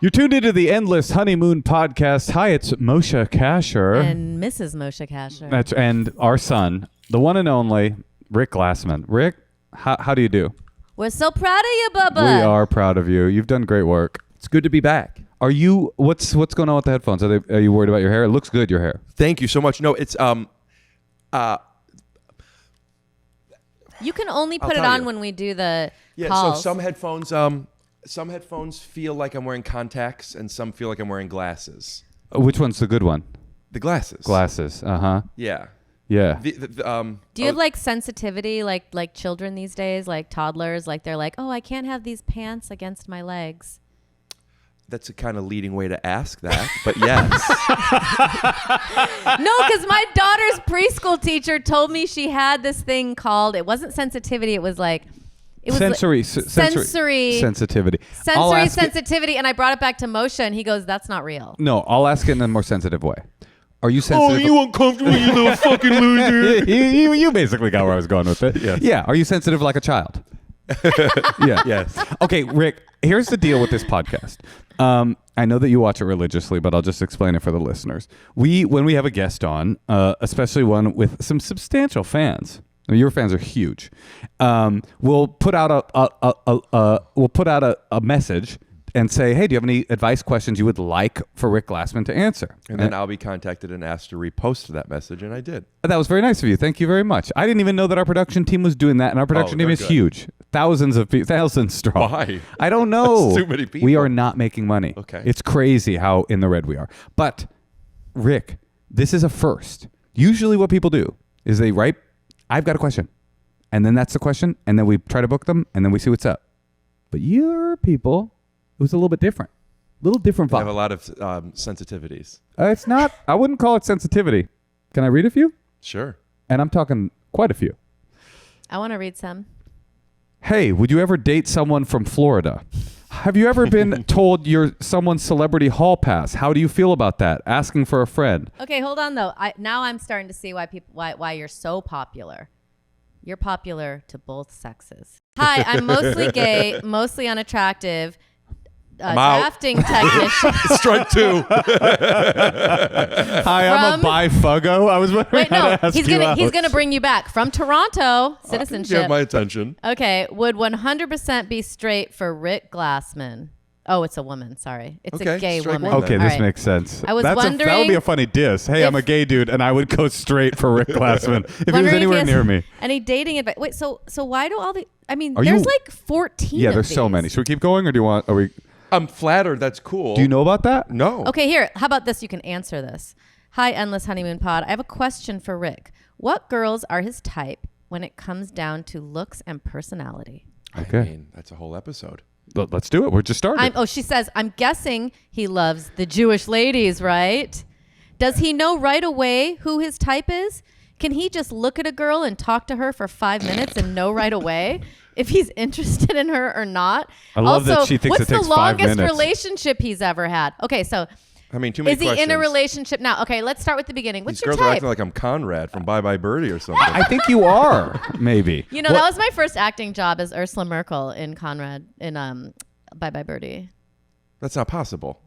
You're tuned into the Endless Honeymoon Podcast. Hi, it's Moshe Kasher. And Mrs. Moshe Kasher. And our son, the one and only Rick Glassman. Rick, how do you do? We're so proud of you, Bubba. We are proud of you. You've done great work. It's good to be back. Are you? What's going on with the headphones? Are you worried about your hair? It looks good, your hair. Thank you so much. No, it's you can only put it tell on you. when we do the yeah. calls. So some headphones feel like I'm wearing contacts, and some feel like I'm wearing glasses. Which one's the good one? The glasses. Glasses. Uh-huh. Yeah. Yeah. Do you have like sensitivity, like children these days, like toddlers, like they're like, oh, I can't have these pants against my legs. That's a kind of leading way to ask that, but yes. No, because my daughter's preschool teacher told me she had this thing called, it wasn't sensitivity, it was like, it was sensory sensitivity. Sensory sensitivity, and I brought it back to Moshe, and he goes, that's not real. No, I'll ask it in a more sensitive way. Are you sensitive? Oh, you uncomfortable, you little fucking loser. you basically got where I was going with it. Yes. Yeah. Are you sensitive like a child? Yeah. Yes. Okay, Rick, here's the deal with this podcast. I know that you watch it religiously, but I'll just explain it for the listeners. When we have a guest on, especially one with some substantial fans, I mean, your fans are huge. We'll put out a message and say, hey, do you have any advice questions you would like for Rick Glassman to answer? And then I'll be contacted and asked to repost that message, and I did. That was very nice of you. Thank you very much. I didn't even know that our production team was doing that, and our production team is good. huge. Thousands strong. Why? I don't know. That's too many people. We are not making money. Okay. It's crazy how in the red we are. But, Rick, this is a first. Usually what people do is they write, I've got a question. And then that's the question, and then we try to book them, and then we see what's up. But your people, it was a little bit different. A little different I have vibe. a lot of sensitivities. It's not, I wouldn't call it sensitivity. Can I read a few? Sure. And I'm talking quite a few. I want to read some. Hey, would you ever date someone from Florida? Have you ever been told you're someone's celebrity hall pass? How do you feel about that? Asking for a friend. Okay, hold on though. Now I'm starting to see why you're so popular. You're popular to both sexes. Hi, I'm mostly gay, mostly unattractive. Drafting technician. Strike two. Hi, I'm a bifugo. I was wondering how to ask he's you gonna bring you back from Toronto. You Citizenship. have my attention. Okay, would 100% be straight for Rick Glassman? Oh, it's a woman. Sorry, it's a gay strike woman. one Okay, then. this All right. makes sense. I was that would wondering be a funny diss. Hey, I'm a gay dude, and I would go straight for Rick Glassman if he was Wondering anywhere if he near has me. Any dating advice? Wait, so why do all the? I mean, Are there's you- like 14. Yeah, of there's so these. many. Should we keep going, or do you want? Are we? I'm flattered. That's cool. Do you know about that? No. Okay, here. How about this? You can answer this. Hi, Endless Honeymoon Pod. I have a question for Rick. What girls are his type when it comes down to looks and personality? Okay. I mean, that's a whole episode. Let's do it. We're just starting. She says, I'm guessing he loves the Jewish ladies, right? Does he know right away who his type is? Can he just look at a girl and talk to her for 5 minutes and know right away if he's interested in her or not? I love that she thinks what's it takes the 5 longest minutes. relationship he's ever had? Okay, so I mean, too many is he questions. in a relationship now? Okay, let's start with the beginning. What's These your girls are type? acting like I'm Conrad from Bye Bye Birdie or something. I think you are, maybe. You know, that was my first acting job as Ursula Merkel in Conrad in Bye Bye Birdie. That's not possible.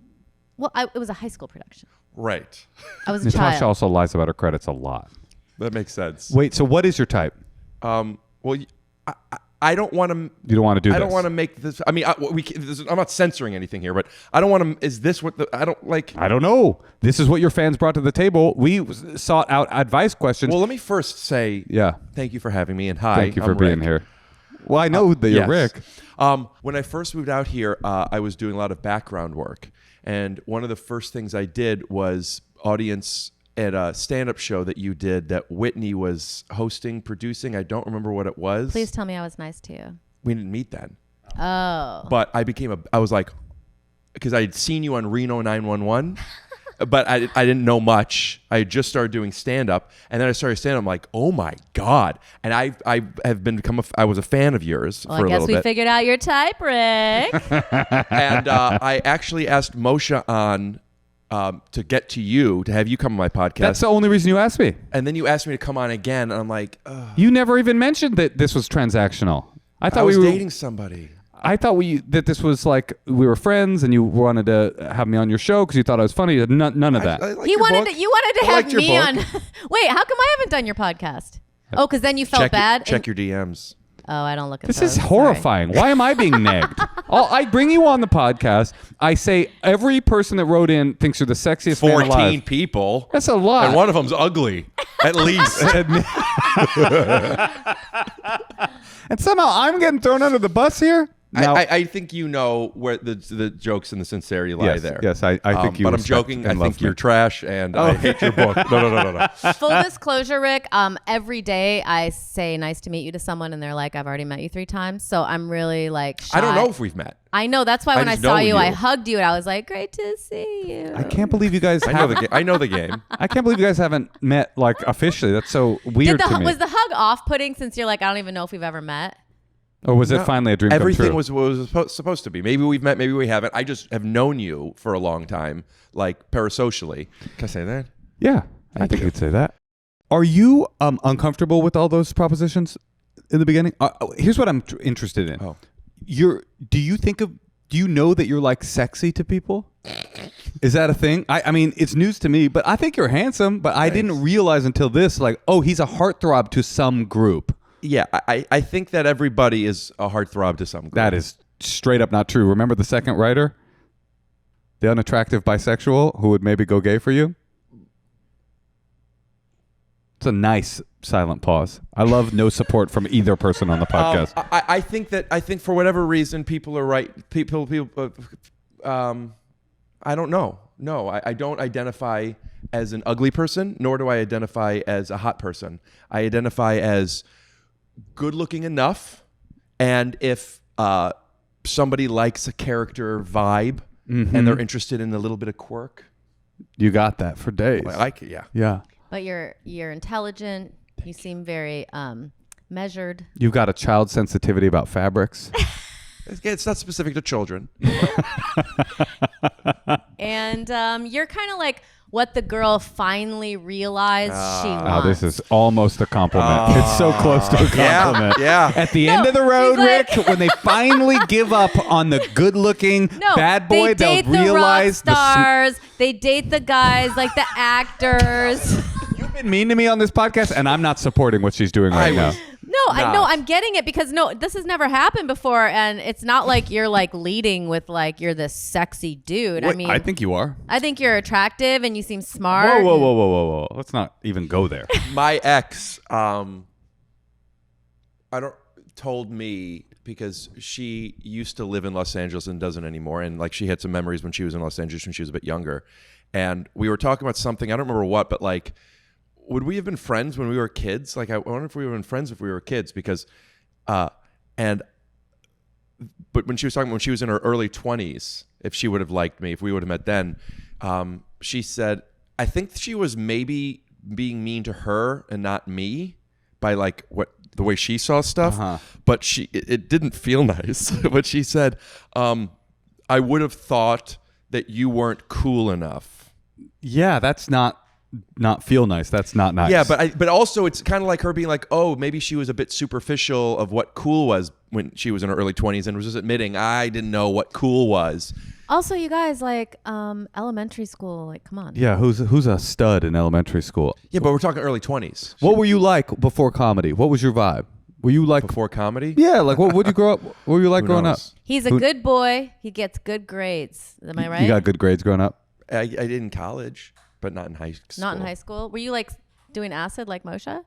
Well, it was a high school production. Right. I was a Natasha child. also lies about her credits a lot. That makes sense. Wait, so what is your type? Well, I don't want to. You don't want to do this. I don't want to make this. I mean, I'm not censoring anything here, but I don't want to. Is this what the? I don't like. I don't know. This is what your fans brought to the table. We sought out advice questions. Well, let me first say. Yeah. Thank you for having me, and hi. Thank you for I'm being Rick. here. Well, I know that you're Yes. Rick. When I first moved out here, I was doing a lot of background work, and one of the first things I did was audience at a stand-up show that you did that Whitney was hosting, producing. I don't remember what it was. Please tell me I was nice to you. We didn't meet then. Oh. But I was like, because I had seen you on Reno 911, but I didn't know much. I had just started doing stand-up, and then I started stand-up. I'm like, oh my God. And I have become I was a fan of yours Well, for I a guess little we bit. figured out your type, Rick. And I actually asked Moshe on to get to you, to have you come on my podcast. That's the only reason you asked me. And then you asked me to come on again, and I'm like, ugh. You never even mentioned that this was transactional. I thought I was we were dating somebody. I thought that this was like we were friends and you wanted to have me on your show because you thought I was funny. None of that. I like You your wanted book. to, you wanted to I have liked your me book. on. Wait, how come I haven't done your podcast? Oh, because then you felt bad. Check your DMs. Oh, I don't look at This those. is Sorry. horrifying. Why am I being nagged? I bring you on the podcast. I say every person that wrote in thinks you're the sexiest man 14 alive. people. That's a lot. And one of them's ugly, at least. And somehow I'm getting thrown under the bus here. Now, I think you know where the jokes and the sincerity lie there. Yes, I think you But I'm respect joking. I and love think you're me. trash, and I hate your book. No. Full disclosure, Rick. Every day I say nice to meet you to someone, and they're like, "I've already met you 3 times." So I'm really like shy. I don't know if we've met. I know. That's why when I just saw know you, I you. hugged you, and I was like, "Great to see you." I can't believe you guys I know haven't. I know the game. I can't believe you guys haven't met like officially. That's so weird to me. Was the hug off-putting since you're like, I don't even know if we've ever met? Or was it finally a dream Everything come true? was supposed to be. Maybe we've met, maybe we haven't. I just have known you for a long time, like parasocially. Can I say that? Yeah, I think you'd say that. Are you uncomfortable with all those propositions in the beginning? Here's what I'm interested in. Oh. Do you know that you're like sexy to people? Is that a thing? I mean, it's news to me, but I think you're handsome, but I didn't realize until this, like, oh, he's a heartthrob to some group. Yeah, I think that everybody is a heartthrob to some group. That is straight up not true. Remember the second writer? The unattractive bisexual who would maybe go gay for you? It's a nice silent pause. I love no support from either person on the podcast. I think for whatever reason people are right. People. I don't know. No, I don't identify as an ugly person, nor do I identify as a hot person. I identify as good looking enough, and if somebody likes a character vibe and they're interested in a little bit of quirk, You got that for days. I like it. Yeah. Yeah. But you're intelligent. You seem very measured. You've got a child sensitivity about fabrics. It's not specific to children. And you're kind of like what the girl finally realized she Oh, wants. this is almost a compliment. It's so close to a compliment. Yeah. At the end of the road, she's like- Rick, when they finally give up on the good-looking bad boy, they they'll date realize the rock stars. They date the guys, like the actors. You've been mean to me on this podcast, and I'm not supporting what she's doing right now. No, I know. I'm getting it because this has never happened before, and it's not like you're like leading with like you're this sexy dude. I mean, I think you are. I think you're attractive and you seem smart. Whoa. Let's not even go there. My ex, told me because she used to live in Los Angeles and doesn't anymore, and like she had some memories when she was in Los Angeles when she was a bit younger, and we were talking about something, I don't remember what, but like, would we have been friends when we were kids? Like, I wonder if we would have been friends if we were kids because, but when she was talking, when she was in her early 20s, if she would have liked me, if we would have met then, she said, I think she was maybe being mean to her and not me by like the way she saw stuff, but it didn't feel nice. But she said, I would have thought that you weren't cool enough. Yeah, that's not feel nice. That's not nice. Yeah, but also it's kind of like her being like, oh, maybe she was a bit superficial of what cool was when she was in her early 20s and was just admitting I didn't know what cool was. Also, you guys, like elementary school, like come on. Yeah, who's a stud in elementary school? Yeah, but we're talking early 20s. What were you like before comedy? What was your vibe? Were you like Before comedy? Yeah, like what would you grow up? What were you like Who growing knows? up? He's a good boy. He gets good grades. Am I right? You got good grades growing up? I did in college, but not in high school. Not in high school. Were you like doing acid like Moshe?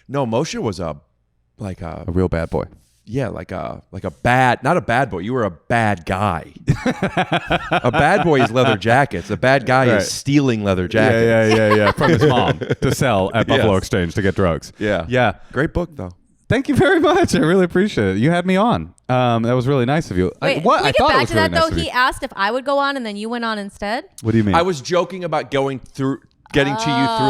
No, Moshe was a real bad boy. yeah, like a bad, not a bad boy. You were a bad guy. A bad boy is leather jackets. A bad guy Right. is stealing leather jackets. Yeah. From his mom to sell at Buffalo Yes. Exchange to get drugs. Yeah. Great book though. Thank you very much. I really appreciate it. You had me on. That was really nice of you. Wait, What? can we I get thought it back was to really that nice though? of you. He asked if I would go on and then you went on instead. What do you mean? I was joking about getting to you through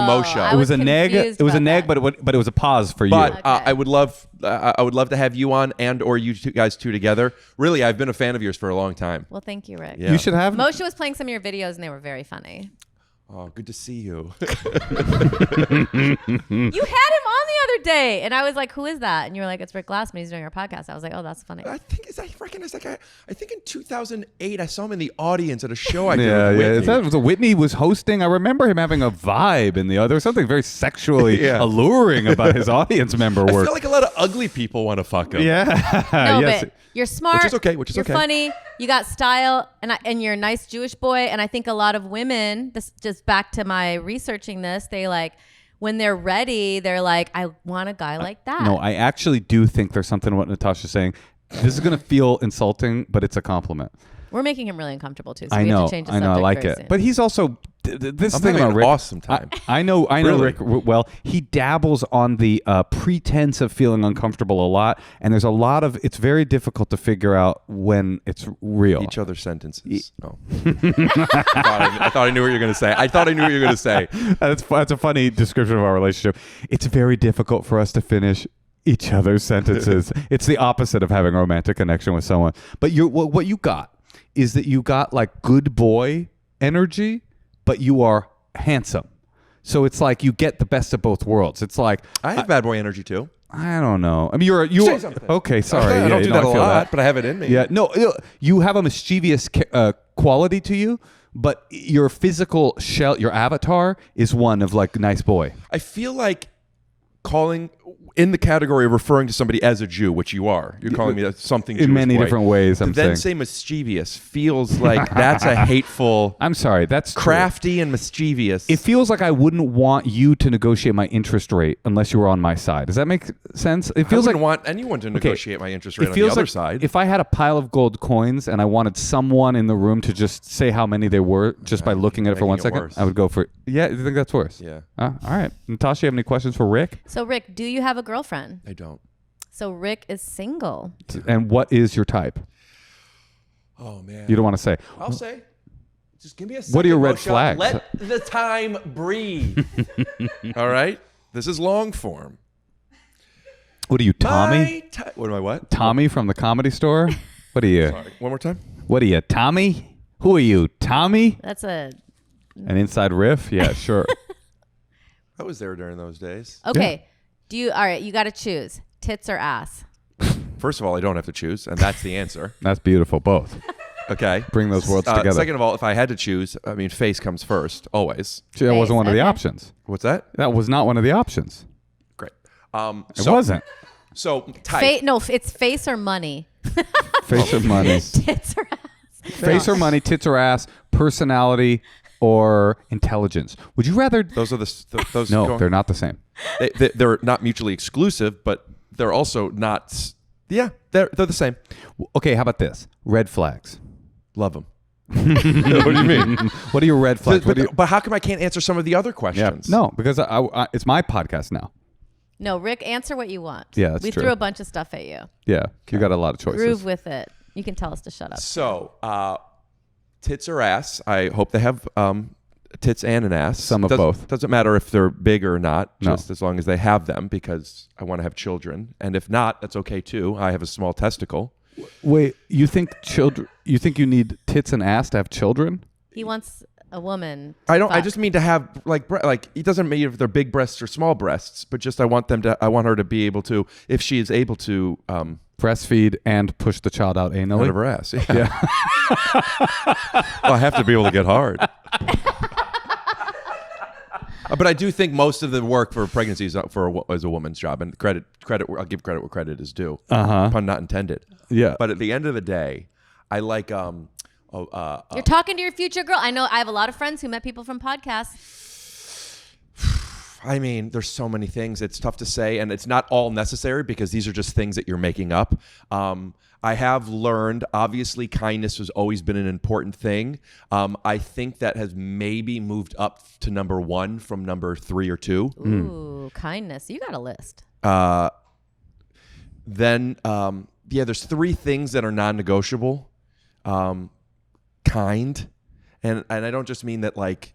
Moshe. I It was a was neg. confused It was a about neg, that. but it was a pause for you. But Okay. I would love to have you on and or you two guys two together. Really, I've been a fan of yours for a long time. Well, thank you, Rick. Yeah. You should have. Moshe was playing some of your videos and they were very funny. Oh, good to see you. You had him on the other day, and I was like, "Who is that?" And you were like, "It's Rick Glassman. He's doing our podcast." I was like, "Oh, that's funny." I recognize that guy. I think in 2008 I saw him in the audience at a show I did. Yeah, with yeah. Whitney. Whitney was hosting. I remember him having a vibe in the other. There was something very sexually Yeah. alluring about his audience member I work. feel like a lot of ugly people want to fuck him. Yeah. No, Yes. but you're smart. Which is okay, you're funny. You got style, and you're a nice Jewish boy. And I think a lot of women, this just back to my researching this, they like when they're ready, they're like, I want a guy like that. No, I actually do think there's something in what Natasha's saying. This is going to feel insulting, but it's a compliment. We're making him really uncomfortable too. So I we know, have to change the I know, I subject like very it. soon. But he's also this I'm thing having about an Rick. awesome time. I know Really? Rick well. He dabbles on the pretense of feeling uncomfortable a lot, and there's a lot of. It's very difficult to figure out when it's real. Each other's sentences. Oh. I thought I knew what you were going to say. I thought I knew what you were going to say. That's a funny description of our relationship. It's very difficult for us to finish each other's sentences. It's the opposite of having a romantic connection with someone. But what you got is that you got like good boy energy, but you are handsome. So it's like you get the best of both worlds. It's like I have bad boy energy too. I don't know. I mean, you Say are something. okay. Sorry, I don't do that a feel lot, but I have it in me. Yeah, no, you have a mischievous quality to you, but your physical shell, your avatar, is one of like nice boy. I feel like calling in the category of referring to somebody as a Jew, which you are. You're calling me something Jewish In many boy. different ways, I'm To then saying. say mischievous feels like that's a hateful, I'm sorry, that's true. crafty and mischievous. It feels like I wouldn't want you to negotiate my interest rate unless you were on my side. Does that make sense? It I feels like wouldn't want anyone to negotiate my interest rate it on feels the other like side. if I had a pile of gold coins and I wanted someone in the room to just say how many there were just by looking at it for making 1 it second, worse. I would go for it. Yeah, you think that's worse? Yeah. All right. Natasha, you have any questions for Rick? So Rick, do you have a girlfriend? I don't. So Rick is single. And what is your type? Oh, man. You don't want to say. I'll say. Just give me a second. What are your red Moshe. flags? Let the time breathe. All right? This is long form. What are you, Tommy? What am I, what? Tommy from the Comedy Store? What are you? Sorry. One more time. What are you, Tommy? Who are you, Tommy? That's a An inside riff? Yeah, sure. I was there during those days. okay. All right, you got to choose tits or ass. First of all, I don't have to choose, and that's the answer. That's beautiful, both. Okay. Bring those worlds together. Second of all, if I had to choose, I mean, face comes first, always. That wasn't one of the Okay. options. What's that? That was not one of the options. Great. It wasn't. So, type. It's face or money. Face or money. Tits or ass. Face or money, tits or ass, personality or intelligence. Would you rather... Those are those. No, they're not the same. They're not mutually exclusive, but they're also not. Yeah, they're the same. Okay, how about this? Red flags. Love them. What do you mean? What are your red flags? But how come I can't answer some of the other Yeah. questions? No, because it's my podcast now. No, Rick, answer what you want. Yeah, that's we true. threw a bunch of stuff at you. Yeah, you got a lot of choices. Groove with it. You can tell us to shut up. So, tits or ass? I hope they have tits and an ass. Some of both. Doesn't matter if they're big or not, No. just as long as they have them, because I want to have children. And if not, that's okay too. I have a small testicle. Wait, you think you need tits and ass to have children? He wants a woman. I don't. I fuck. just mean to have like it doesn't mean if they're big breasts or small breasts, but just I want her to be able to, if she is able to, Breastfeed and push the child out anally? out of her ass. Yeah. Well, I have to be able to get hard. But I do think most of the work for pregnancy is is a woman's job, and credit. I'll give credit where credit is due. Pun not intended. Yeah. But at the end of the day, I like You're talking to your future girl. I know I have a lot of friends who met people from podcasts. I mean, there's so many things. It's tough to say, and it's not all necessary because these are just things that you're making up. I have learned, obviously, kindness has always been an important thing. I think that has maybe moved up to number 1 from number 3 or 2. Ooh, kindness. You got a list. Then, there's 3 things that are non-negotiable. Kind, and I don't just mean that like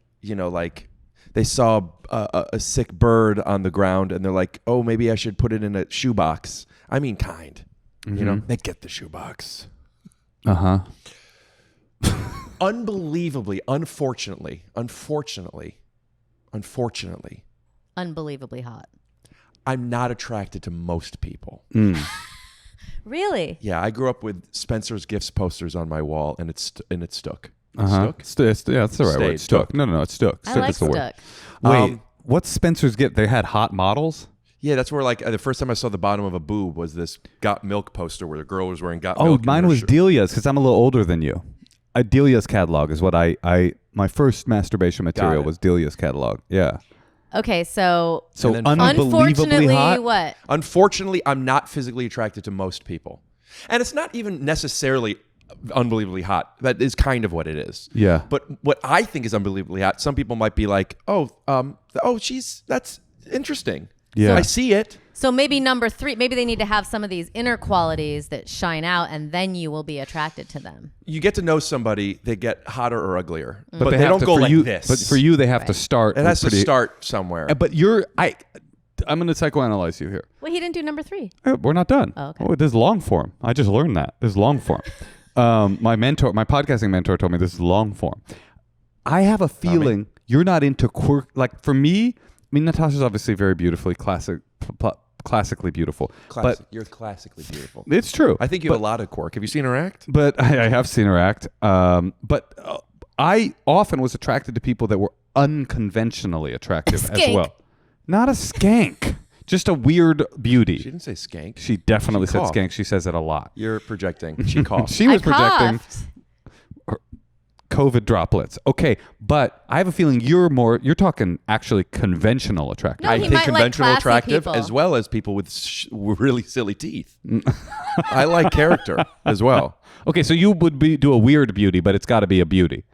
they saw a sick bird on the ground and they're like, oh, maybe I should put it in a shoebox. I mean kind. They get the shoebox. Unbelievably, unfortunately, Unbelievably hot. I'm not attracted to most people. Really? Yeah, I grew up with Spencer's Gifts posters on my wall, and it stuck. Uh-huh. Yeah, that's the right word. Stuck. No, it's stuck. I Stuck like is the word. stuck. Wait, what's Spencer's Gift? They had hot models? Yeah, that's where like the first time I saw the bottom of a boob was this Got Milk poster where the girl was wearing Got Oh, Milk. mine was Delia's because I'm a little older than you. Delia's catalog is what my first masturbation material it. was Delia's catalog. Yeah. Okay, so And then unbelievably unfortunately, hot. what? Unfortunately, I'm not physically attracted to most people. And it's not even necessarily unbelievably hot. That is kind of what it is. Yeah. But what I think is unbelievably hot, some people might be like, that's interesting. Yeah. I see it. So maybe number 3, maybe they need to have some of these inner qualities that shine out, and then you will be attracted to them. You get to know somebody, they get hotter or uglier. But they they have don't to- go for like you, this. But for you, they have to start. it has to pretty- start somewhere. But I'm going to psychoanalyze you here. Well, he didn't do number 3. We're not done. Oh, okay. This is long form. I just learned that. This is long form. My podcasting mentor told me this is long form. I have a feeling you're not into quirk. Like for me, I mean, Natasha's obviously very beautifully classically beautiful. But You're classically beautiful. it's true. I think you have a lot of quirk. Have you seen her act? But I have seen her act. But I often was attracted to people that were unconventionally attractive as Skank. well. Not a skank. Just a weird beauty. She didn't say skank. She definitely said coughed. skank. She says it a lot. You're projecting. She coughed. She was I projecting coughed. COVID droplets. Okay, but I have a feeling you're talking actually conventional attractive. No, I he think might like conventional classy attractive people. as well as people with really silly teeth. I like character as well. Okay, so you would do a weird beauty, but it's got to be a beauty.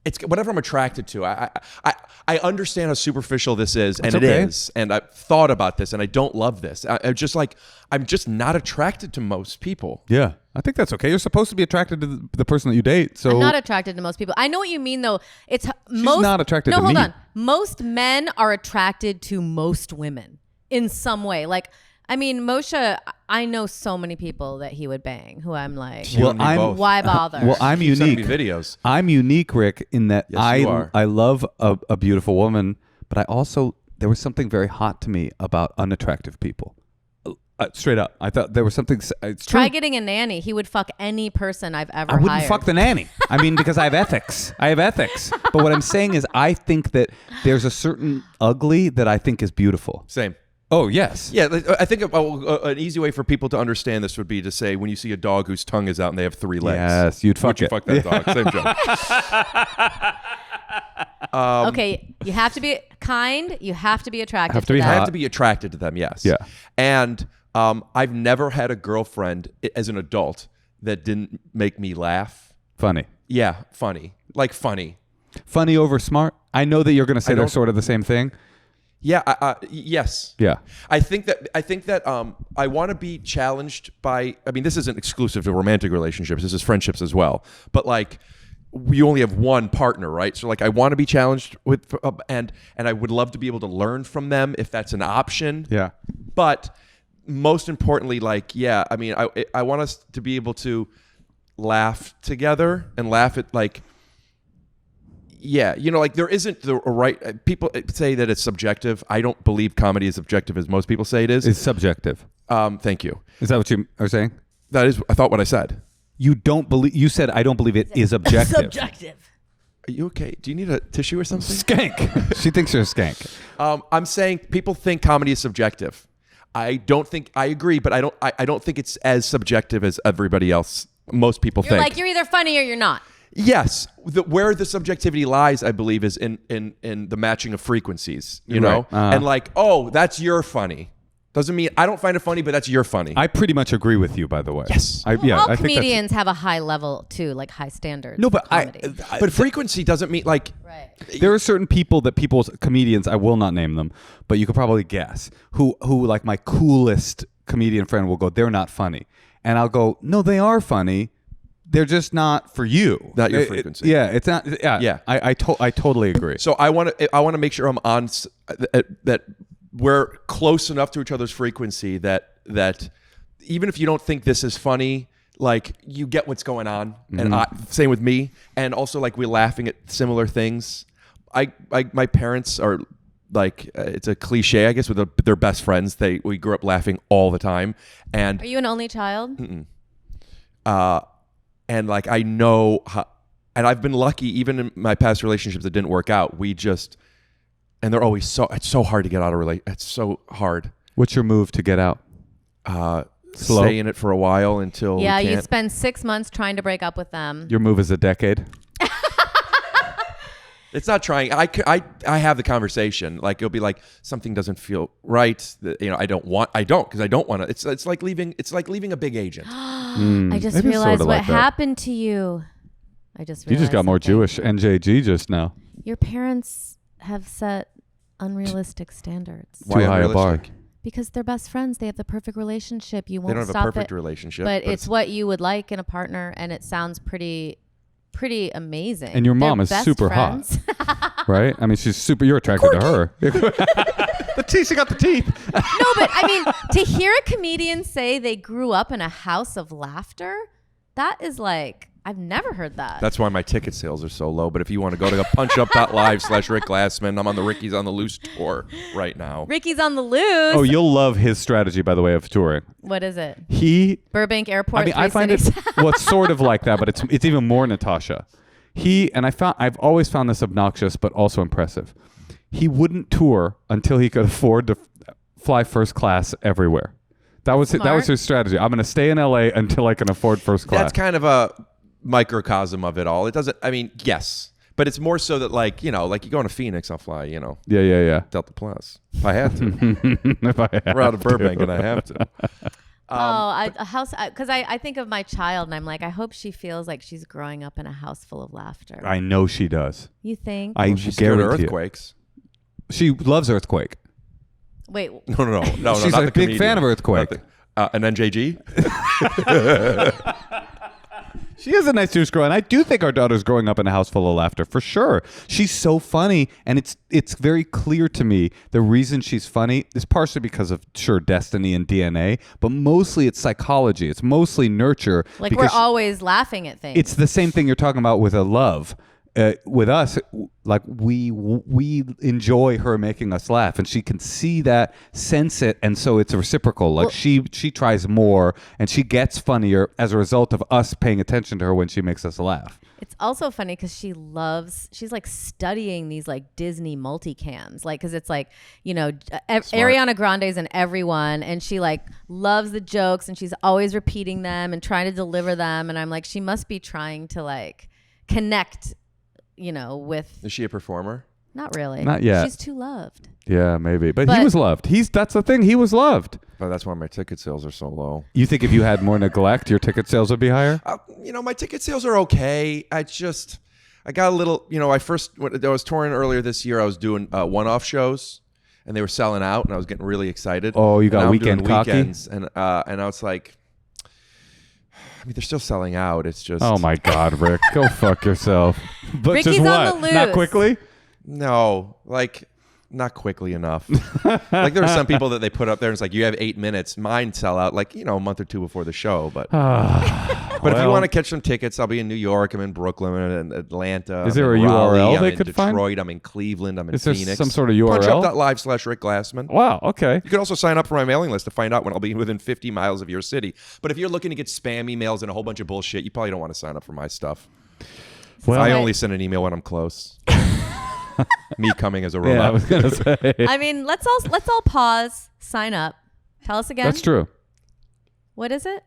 It's whatever I'm attracted to. I understand how superficial this is, and It's okay. it is. And I've thought about this, and I don't love this. I'm just not attracted to most people. Yeah, I think that's okay. You're supposed to be attracted to the person that you date. So I'm not attracted to most people. I know what you mean, though. She's not attracted no, to hold me. on. Most men are attracted to most women in some way. Like, I mean, Moshe, I know so many people that he would bang who I'm like, You and me both. why bother? Well, I'm Keep sending unique. me videos. I'm unique, Rick, in that Yes, you are. I love a beautiful woman, but I also there was something very hot to me about unattractive people. Straight up, I thought there was something. It's true. Try getting a nanny. He would fuck any person I've ever I wouldn't hired. fuck the nanny. I mean, because I have ethics. But what I'm saying is, I think that there's a certain ugly that I think is beautiful. Same. Oh yes. Yeah, I think an easy way for people to understand this would be to say when you see a dog whose tongue is out and they have 3 legs. Yes, you'd fuck would you it. fuck that dog? Same joke. Okay, you have to be kind. You have to be attracted Have to be them. I hot. have to be attracted to them, yes. Yeah. And I've never had a girlfriend as an adult that didn't make me laugh. Funny. Yeah, funny. Like funny. Funny over smart. I know that you're going to say they're don't- sort of the same thing. Yeah, yes. Yeah. I think that I want to be challenged by. I mean, this isn't exclusive to romantic relationships. This is friendships as well. But like, we only have one partner, right? So like, I want to be challenged with, and I would love to be able to learn from them if that's an option. Yeah. But most importantly, like, yeah, I mean, I want us to be able to laugh together and laugh at like. Yeah, like there isn't the right. People say that it's subjective. I don't believe comedy is subjective as most people say it is. It's subjective. Thank you. Is that what you are saying? That is, I thought what I said. You don't believe. You said I don't believe it is objective. Subjective. Are you okay? Do you need a tissue or something? Skank. She thinks you're a skank. I'm saying people think comedy is subjective. I don't think I agree, but I don't think it's as subjective as everybody else. Most people You're think. like, you're either funny or you're not. Yes, where the subjectivity lies, I believe, is in the matching of frequencies. You know, Right. and like, oh, that's your funny. Doesn't mean I don't find it funny, but that's your funny. I pretty much agree with you, by the way. Yes. I All think that's, comedians have a high level too, like high standards. no, but of comedy. but frequency doesn't mean like. right. there are certain people that comedians, I will not name them, but you could probably guess who like my coolest comedian friend will go, they're not funny, and I'll go, no, they are funny. They're just not for you. Not your frequency. Yeah, it's not. Yeah, Yeah. I totally agree. So I want to make sure I'm on that we're close enough to each other's frequency that even if you don't think this is funny, like you get what's going on, and same with me, and also like we're laughing at similar things. My parents are it's a cliche, I guess, with their best friends. We grew up laughing all the time. And Are you an only child? and like I know how, and I've been lucky even in my past relationships that didn't work out. And they're always it's so hard to get out of it's so hard. What's your move to get out? Slow. Stay in it for a while until Yeah, we can't. you spend 6 months trying to break up with them. Your move is a decade. It's not trying. I have the conversation. Like it'll be like something doesn't feel right. I don't because I don't want to. It's like leaving. It's like leaving a big agent. I just maybe realized sorta what like that. happened to you. I just You realized just got more something. Jewish NJG just now. Your parents have set unrealistic standards Why Too high a bar. unrealistic? because they're best friends. They have the perfect relationship. You They won't don't have a stop perfect it, relationship, but it's what you would like in a partner, and it sounds pretty amazing. And your They're mom is best super friends. hot, right? I mean, she's super. You're attracted to her. The teeth. She got the teeth. No, but I mean, to hear a comedian say they grew up in a house of laughter, that is like, I've never heard that. That's why my ticket sales are so low. But if you want to go to punchup.live/Rick Glassman, I'm on the Ricky's on the Loose tour right now. Ricky's on the loose. Oh, you'll love his strategy, by the way, of touring. What is it? Burbank Airport. I mean, I find it well, it's sort of like that, but it's even more Natasha. I've always found this obnoxious, but also impressive. He wouldn't tour until he could afford to fly first class everywhere. That was his strategy. I'm going to stay in LA until I can afford first class. That's kind of a microcosm of it all. It doesn't. I mean, yes, but it's more so that like you go to Phoenix, I'll fly. Yeah. Delta Plus. If I had to. If I We're out of have Burbank, to. and I have to. a house, because I think of my child and I'm like, I hope she feels like she's growing up in a house full of laughter. I know she does. You think? I She's scared of guarantee it. earthquakes. She loves Earthquake. Wait, No. She's not a the big comedian. fan of Earthquake. And then JG. She is a nice Jewish girl, and I do think our daughter's growing up in a house full of laughter, for sure. She's so funny, and it's very clear to me the reason she's funny is partially because of, sure, destiny and DNA, but mostly it's psychology. It's mostly nurture. like because we're always laughing at things. it's the same thing you're talking about with a love. With us, like we enjoy her making us laugh, and she can see that, sense it, and so it's reciprocal. Like she tries more, and she gets funnier as a result of us paying attention to her when she makes us laugh. It's also funny because she's like studying these like Disney multicams, like, because it's like, Ariana Grande's in everyone, and she like loves the jokes, and she's always repeating them and trying to deliver them, and I'm like, she must be trying to like connect, with. Is she a performer? Not really. Not yet. She's too loved. Yeah, maybe, but he But- was loved. That's the thing. He was loved. Oh, that's why my ticket sales are so low. You think if you had more neglect, your ticket sales would be higher? My ticket sales are okay. I got a little, when I was touring earlier this year, I was doing one-off shows, and they were selling out, and I was getting really excited. Oh, you got And now I'm weekend doing cocky? weekends, and I was like, I mean, they're still selling out. It's just Oh my God, Rick, go fuck yourself. But Ricky's just on what? the Not loose. quickly. No, like not quickly enough. Like there are some people that they put up there, and it's like you have 8 minutes. Mine sell out like a month or two before the show. But but if you want to catch some tickets, I'll be in New York. I'm in Brooklyn. I'm in Atlanta. Is I'm there in a Raleigh, URL I'm they in could Detroit, find? I'm in Cleveland. I'm in Is there Phoenix. some sort of URL? Punchup.live/Rick Glassman. Wow. Okay. You could also sign up for my mailing list to find out when I'll be within 50 miles of your city. But if you're looking to get spam emails and a whole bunch of bullshit, you probably don't want to sign up for my stuff. Well, I only send an email when I'm close. Me coming as a robot. Yeah, I was gonna say. I mean, let's all pause, sign up. Tell us again. That's true. What is it?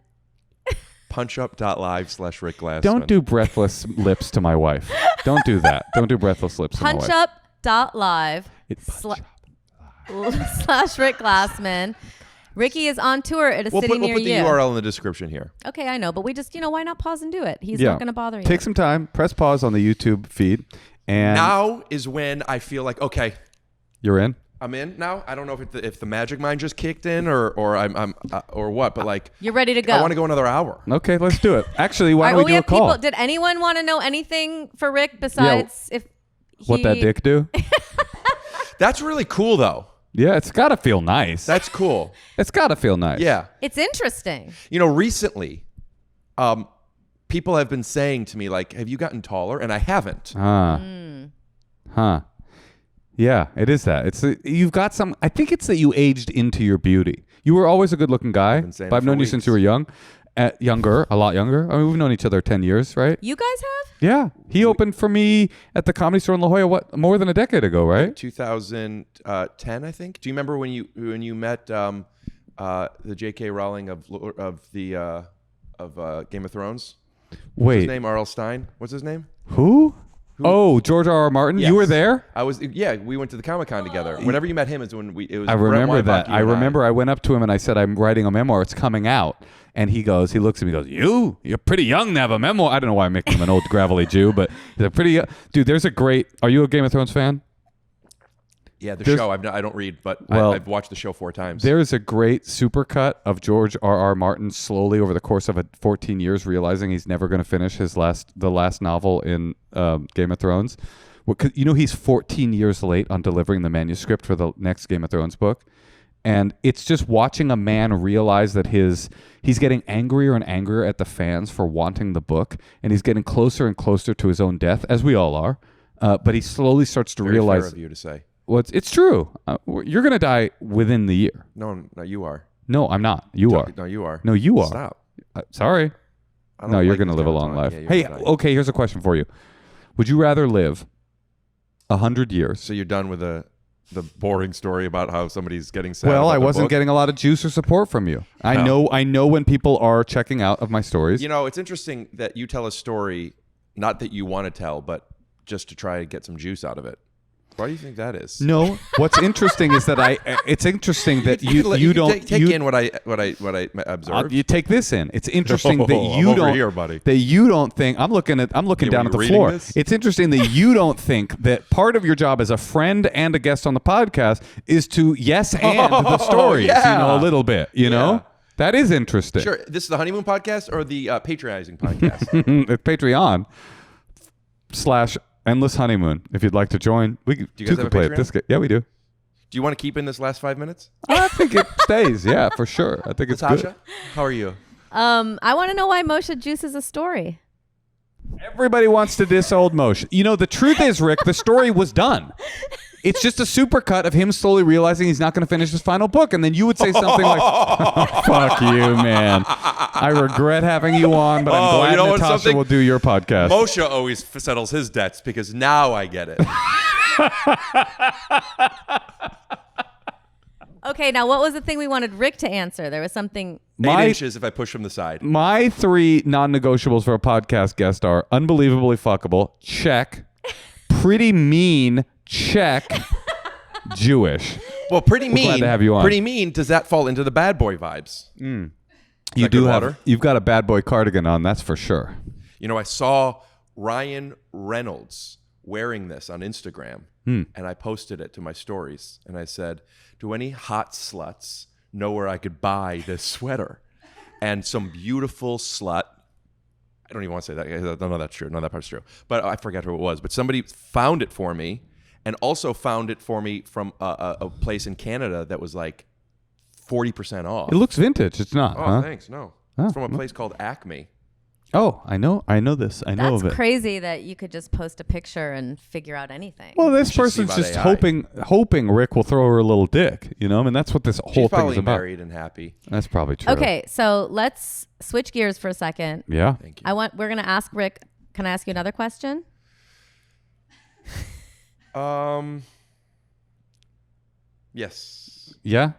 Punchup.live/Rick Glassman. Don't do breathless lips to my wife. Don't do that. Don't do breathless lips to my wife. Punchup.live / Rick Glassman. Ricky is on tour at a We'll city put near the you. URL in the description here. Okay, I know, but we just, why not pause and do it? He's Yeah. not going to bother you. Take some time. Press pause on the YouTube feed, and Now is when I feel like, okay, you're in. I'm in now. I don't know if the magic mind just kicked in or I'm or what, but like You're ready to go. I want to go another hour. Okay, let's do it. Actually, why All right, don't we do a have call? people. Did anyone want to know anything for Rick besides if What that dick do? That's really cool though. Yeah, it's got to feel nice. That's cool. It's got to feel nice. Yeah. It's interesting. Recently, people have been saying to me like, "Have you gotten taller?" And I haven't. Huh. Yeah. Yeah, it is that. You've got some. I think it's that you aged into your beauty. You were always a good-looking guy, been saying but it I've for known you weeks. since you were young. A lot younger. I mean, we've known each other 10 years, right? You guys have? Yeah. He opened for me at the Comedy Store in La Jolla, more than a decade ago, right? 2010, I think. Do you remember when you met the J.K. Rowling of Game of Thrones? What's his Wait, name? R.L. Stein. What's his name? who? Oh, George R. R. Martin. Yes. You were there? I was. Yeah, we went to the Comic-Con together. Whenever you met him is when it was. I Brett remember Weinbach, that. you I and remember I went up to him and I said, I'm writing a memoir. It's coming out. And he looks at me, you're pretty young to have a memoir. I don't know why I'm making him an old gravelly Jew, but he's a pretty young. Dude, are you a Game of Thrones fan? Yeah, the There's- show. I don't read, but Well, I've watched the show 4 times. There is a great supercut of George R. R. Martin slowly over the course of 14 years realizing he's never going to finish the last novel in Game of Thrones. Well, he's 14 years late on delivering the manuscript for the next Game of Thrones book. And it's just watching a man realize that he's getting angrier and angrier at the fans for wanting the book, and he's getting closer and closer to his own death, as we all are. But he slowly starts to Very realize. fair of you to say. Well, it's true. You're going to die within the year. No, you are. No, I'm not. You are. No, you are. No, you are. Stop. Sorry. I don't No, you're like going to this live a kind of long talk. life. Yeah, you're Hey, gonna die. okay, here's a question for you. Would you rather live 100 years? So you're done with the boring story about how somebody's getting sad. Well, about I the wasn't book? getting a lot of juice or support from you. I No. know when people are checking out of my stories. You know, it's interesting that you tell a story, not that you want to tell, but just to try to get some juice out of it. Why do you think that is? No, what's interesting is that it's interesting that you don't take in what I observed. you take this in. It's interesting that I'm you over don't here, buddy. that you don't think I'm looking down were at you the reading floor. this? It's interesting that you don't think that part of your job as a friend and a guest on the podcast is to yes and the stories, yeah. a little bit, know? That is interesting. Sure. This is the Honeymoon Podcast or the Patronizing Podcast? It's Patreon / Endless Honeymoon. If you'd like to join, we you guys have a could play Patreon? it. This game. Yeah, we do. Do you want to keep in this last 5 minutes? I think it stays. Yeah, for sure. I think it's Natasha, good. how are you? I want to know why Moshe juices a story. Everybody wants to diss old Moshe. The truth is, Rick, the story was done. It's just a supercut of him slowly realizing he's not going to finish his final book. And then you would say something like, fuck you, man. I regret having you on, but I'm glad you know what, Natasha something- will do your podcast. Moshe always settles his debts because now I get it. Okay, now what was the thing we wanted Rick to answer? There was something. 8 inches if I push from the side. My 3 non-negotiables for a podcast guest are unbelievably fuckable, check, pretty mean, check, Jewish. Well, pretty mean. glad to have you on. Pretty mean. Does that fall into the bad boy vibes? You that do good have. water? You've got a bad boy cardigan on, that's for sure. I saw Ryan Reynolds wearing this on Instagram, and I posted it to my stories, and I said, "Do any hot sluts know where I could buy this sweater?" And some beautiful slut. I don't even want to say that. I don't know that's true. None of that part's true. But I forget who it was. But somebody found it for me, and also found it for me from a place in Canada that was like 40% off. It looks vintage. It's not, Oh, huh? thanks. No, Oh, it's from a place called Acme. Oh, I know this. I know That's of it. crazy that you could just post a picture and figure out anything. Well, this should see person's about just AI. hoping Rick will throw her a little dick. I mean, that's what this whole She's thing is probably about. married and happy. That's probably true. Okay, so let's switch gears for a second. Yeah. Thank you. We're gonna ask Rick. Can I ask you another question? Yes. Yeah.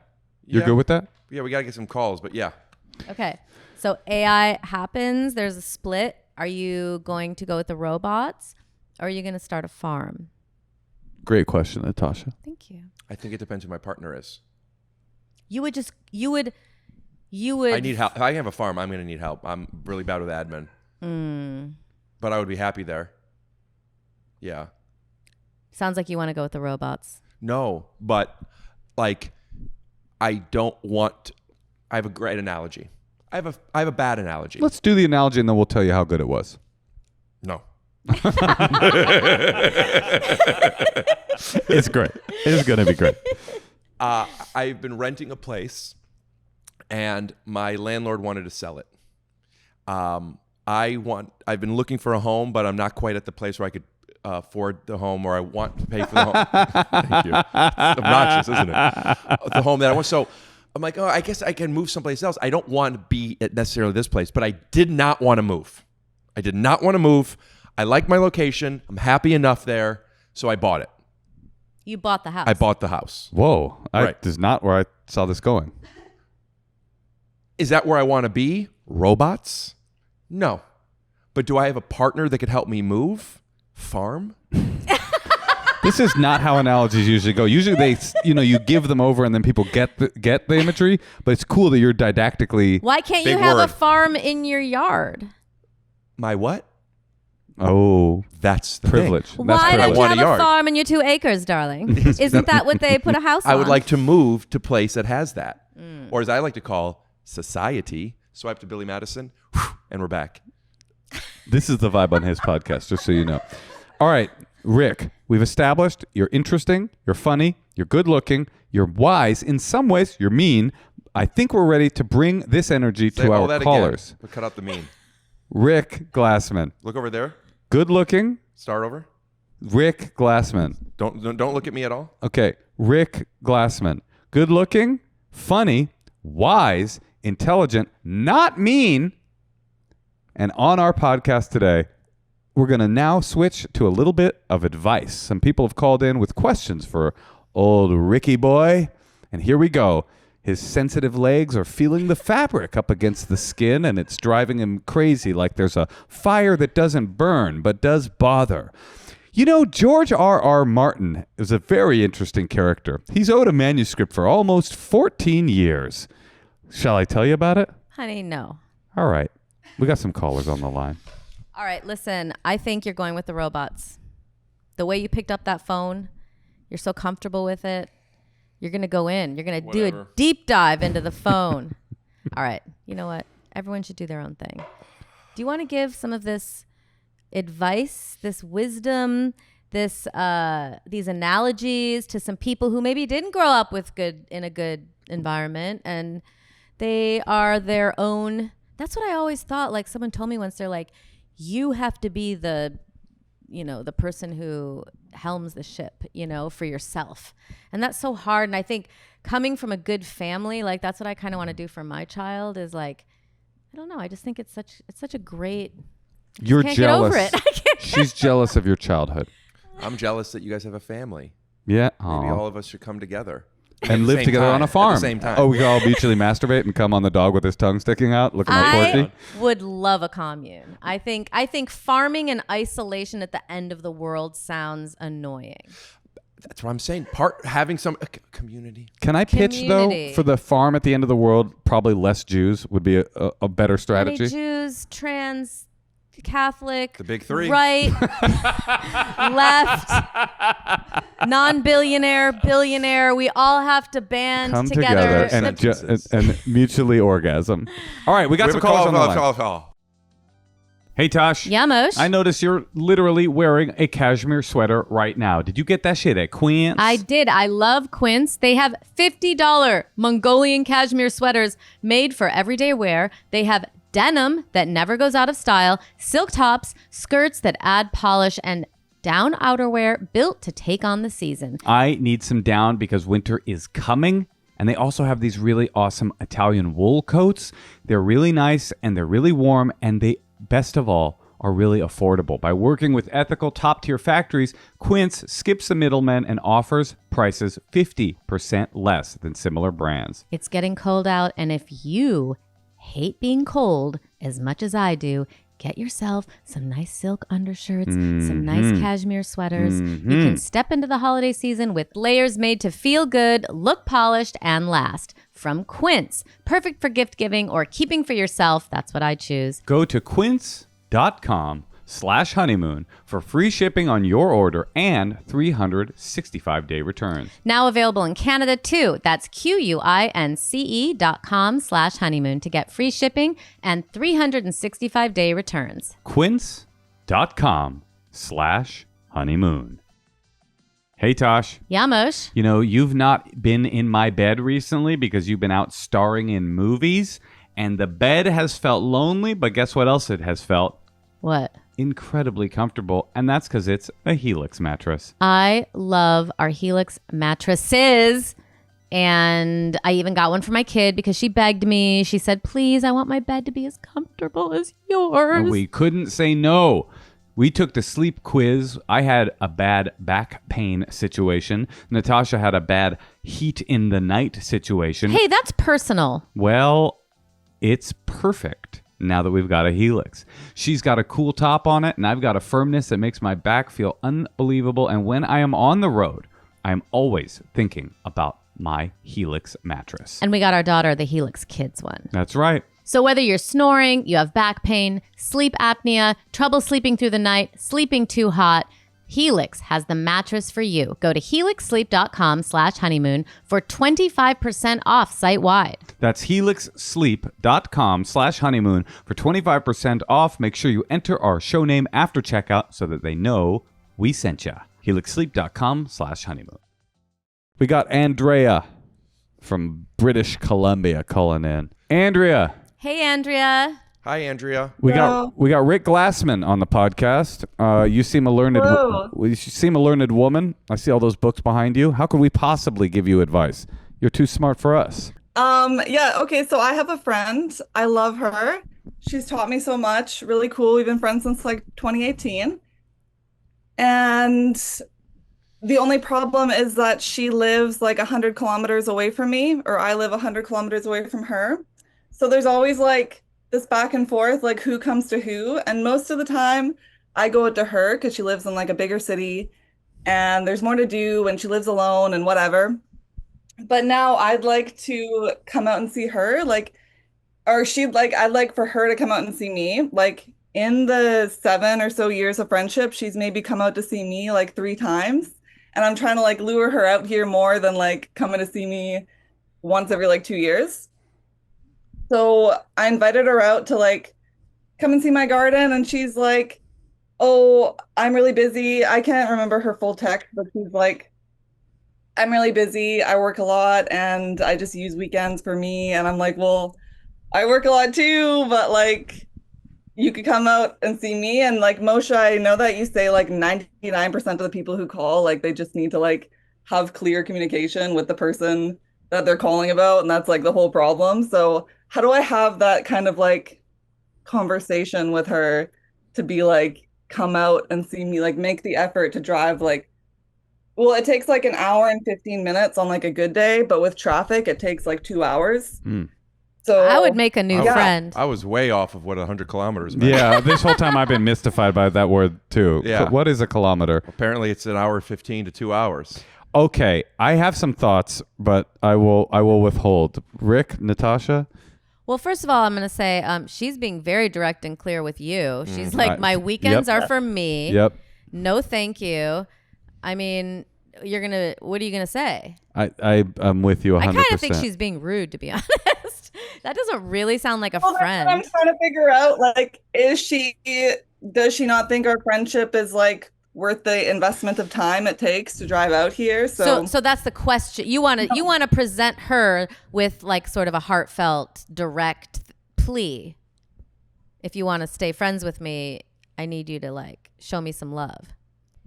You're Yeah. good with that? Yeah, we gotta get some calls, but yeah. Okay, so AI happens. There's a split. Are you going to go with the robots, or are you going to start a farm? Great question, Natasha. Thank you. I think it depends who my partner is. You would. I need help. If I have a farm, I'm gonna need help. I'm really bad with admin. But I would be happy there. Yeah. Sounds like you want to go with the robots. No, but like I don't want I have a great analogy. I have a bad analogy. Let's do the analogy and then we'll tell you how good it was. No. It's great. It's going to be great. I've been renting a place and my landlord wanted to sell it. I've been looking for a home, but I'm not quite at the place where I could afford the home, or I want to pay for the home. Thank you. It's obnoxious, isn't it? The home that I want. So I'm like, oh, I guess I can move someplace else. I don't want to be at necessarily this place, but I did not want to move. I did not want to move. I like my location. I'm happy enough there, so I bought it. You bought the house. I bought the house. Whoa. Right. This is not where I saw this going. Is that where I want to be? Robots? No. But do I have a partner that could help me move? Farm? This is not how analogies usually go. Usually they, you give them over and then people get the imagery, but it's cool that you're didactically. Why can't you Big have word. a farm in your yard? My what? Oh, That's the privilege. thing. That's Why privilege. don't you want have a a yard. farm in your 2 acres, darling? Isn't that what they put a house on? I would like to move to a place that has that. Or as I like to call society. Swipe to Billy Madison, and we're back. This is the vibe on his podcast, just so you know. All right, Rick, we've established you're interesting, you're funny, you're good looking, you're wise. In some ways, you're mean. I think we're ready to bring this energy Say to all our that callers. Again, but cut out the mean. Rick Glassman, Look over there. good looking. Start over. Rick Glassman. Don't look at me at all. Okay, Rick Glassman, good looking, funny, wise, intelligent, not mean. And on our podcast today, we're going to now switch to a little bit of advice. Some people have called in with questions for old Ricky boy. And here we go. His sensitive legs are feeling the fabric up against the skin, and it's driving him crazy, like there's a fire that doesn't burn but does bother. George R.R. Martin is a very interesting character. He's owed a manuscript for almost 14 years. Shall I tell you about it? Honey, no. All right. We got some callers on the line. All right, listen, I think you're going with the robots. The way you picked up that phone, you're so comfortable with it. You're going to go in. You're going to do a deep dive into the phone. All right. You know what? Everyone should do their own thing. Do you want to give some of this advice, this wisdom, these analogies to some people who maybe didn't grow up in a good environment, and they are their own? That's what I always thought. Like someone told me once, they're like, you have to be the person who helms the ship, for yourself. And that's so hard. And I think coming from a good family, like that's what I kind of want to do for my child is like, I don't know. I just think it's such a great, You're can't jealous. get over it. I can't. She's jealous of your childhood. I'm jealous that you guys have a family. Yeah. Maybe Aw. all of us should come together. And live same together time. on a farm. At the same time. Oh, we can all mutually masturbate and come on the dog with his tongue sticking out, looking all I quirky. would love a commune. I think farming and isolation at the end of the world sounds annoying. That's what I'm saying. Having some community. Can I pitch, Community. though, for the farm at the end of the world, probably less Jews would be a better strategy? Any Jews, trans, Catholic, The big three. right, left, non-billionaire, billionaire. We all have to band Come together. together and mutually orgasm. All right, we got some callers on the line. Call. Hey, Tosh. Yeah, Moshe. I notice you're literally wearing a cashmere sweater right now. Did you get that shit at Quince? I did. I love Quince. They have $50 Mongolian cashmere sweaters made for everyday wear. They have denim that never goes out of style, silk tops, skirts that add polish, and down outerwear built to take on the season. I need some down because winter is coming. And they also have these really awesome Italian wool coats. They're really nice and they're really warm, and they, best of all, are really affordable. By working with ethical top-tier factories, Quince skips the middlemen and offers prices 50% less than similar brands. It's getting cold out, and if you hate being cold as much as I do, get yourself some nice silk undershirts, some nice cashmere sweaters. You can step into the holiday season with layers made to feel good, look polished, and last. From Quince. Perfect for gift giving or keeping for yourself. That's what I choose. Go to quince.com/honeymoon for free shipping on your order and 365-day returns. Now available in Canada too. That's QUINCE.com/honeymoon to get free shipping and 365-day returns. Quince.com/honeymoon. Hey, Tosh. Yeah, Moshe. You've not been in my bed recently because you've been out starring in movies, and the bed has felt lonely, but guess what else it has felt? What? Incredibly comfortable, and that's because it's a Helix mattress. I love our Helix mattresses. And I even got one for my kid because she begged me. She said, please, I want my bed to be as comfortable as yours. And we couldn't say no. We took the sleep quiz. I had a bad back pain situation. Natasha had a bad heat in the night situation. Hey, that's personal. Well, it's perfect now that we've got a Helix. She's got a cool top on it, and I've got a firmness that makes my back feel unbelievable. And when I am on the road, I'm always thinking about my Helix mattress. And we got our daughter the Helix Kids one. That's right. So whether you're snoring, you have back pain, sleep apnea, trouble sleeping through the night, sleeping too hot, Helix has the mattress for you. Go to helixsleep.com/honeymoon for 25% off site-wide. That's helixsleep.com/honeymoon for 25% off. Make sure you enter our show name after checkout so that they know we sent you. helixsleep.com/honeymoon. We got Andrea from British Columbia calling in. Andrea. Hey, Andrea. Hi, Andrea. We got Rick Glassman on the podcast. You seem a learned woman. I see all those books behind you. How could we possibly give you advice? You're too smart for us. Okay, so I have a friend. I love her. She's taught me so much. Really cool. We've been friends since like 2018. And the only problem is that she lives like 100 kilometers away from me, or I live 100 kilometers away from her. So there's always like this back and forth, like who comes to who. And most of the time I go to her because she lives in like a bigger city and there's more to do and she lives alone and whatever. But now I'd like to come out and see her, I'd like for her to come out and see me. Like in the 7 or so years of friendship, she's maybe come out to see me like 3 times. And I'm trying to like lure her out here more than like coming to see me once every like 2 years. So I invited her out to like come and see my garden, and she's like, oh, I'm really busy. I can't remember her full text, but she's like, I'm really busy. I work a lot and I just use weekends for me. And I'm like, well, I work a lot too, but like you could come out and see me. And like Moshe, I know that you say like 99% of the people who call, like they just need to like have clear communication with the person that they're calling about. And that's like the whole problem. So how do I have that kind of like conversation with her to be like, come out and see me, like make the effort to drive like, well, it takes like an hour and 15 minutes on like a good day, but with traffic, it takes like 2 hours. So I would make a new friend. I was way off of what 100 kilometers meant. Yeah, this whole time I've been mystified by that word too. Yeah. What is a kilometer? Apparently it's an hour 15 to 2 hours. Okay, I have some thoughts, but I will withhold. Rick, Natasha? Well, first of all, I'm going to say she's being very direct and clear with you. She's like, my weekends are for me. Yep. No, thank you. I mean, what are you going to say? I'm with you 100%. I kind of think she's being rude, to be honest. That doesn't really sound like a friend. That's what I'm trying to figure out. Like, does she not think our friendship is like worth the investment of time it takes to drive out here? So that's the question. You want to present her with like sort of a heartfelt, direct plea. If you want to stay friends with me, I need you to like show me some love.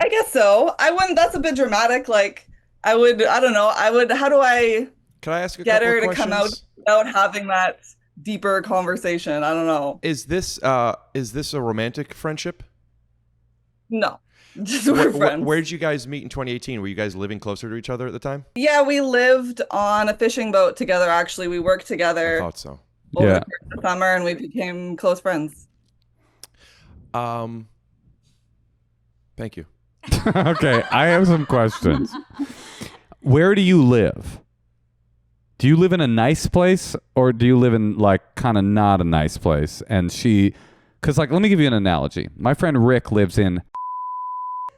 I guess so. I wouldn't. That's a bit dramatic. Like, I don't know. How do I Can I ask a get couple her of to questions? come out without having that deeper conversation? I don't know. Is this a romantic friendship? No, just we're friends. Where did you guys meet in 2018? Were you guys living closer to each other at the time? Yeah, we lived on a fishing boat together. Actually, we worked together I thought so. over the summer, and we became close friends. Thank you. Okay, I have some questions. Where do you live? Do you live in a nice place, or do you live in like kind of not a nice place? And because like, let me give you an analogy. My friend Rick lives in.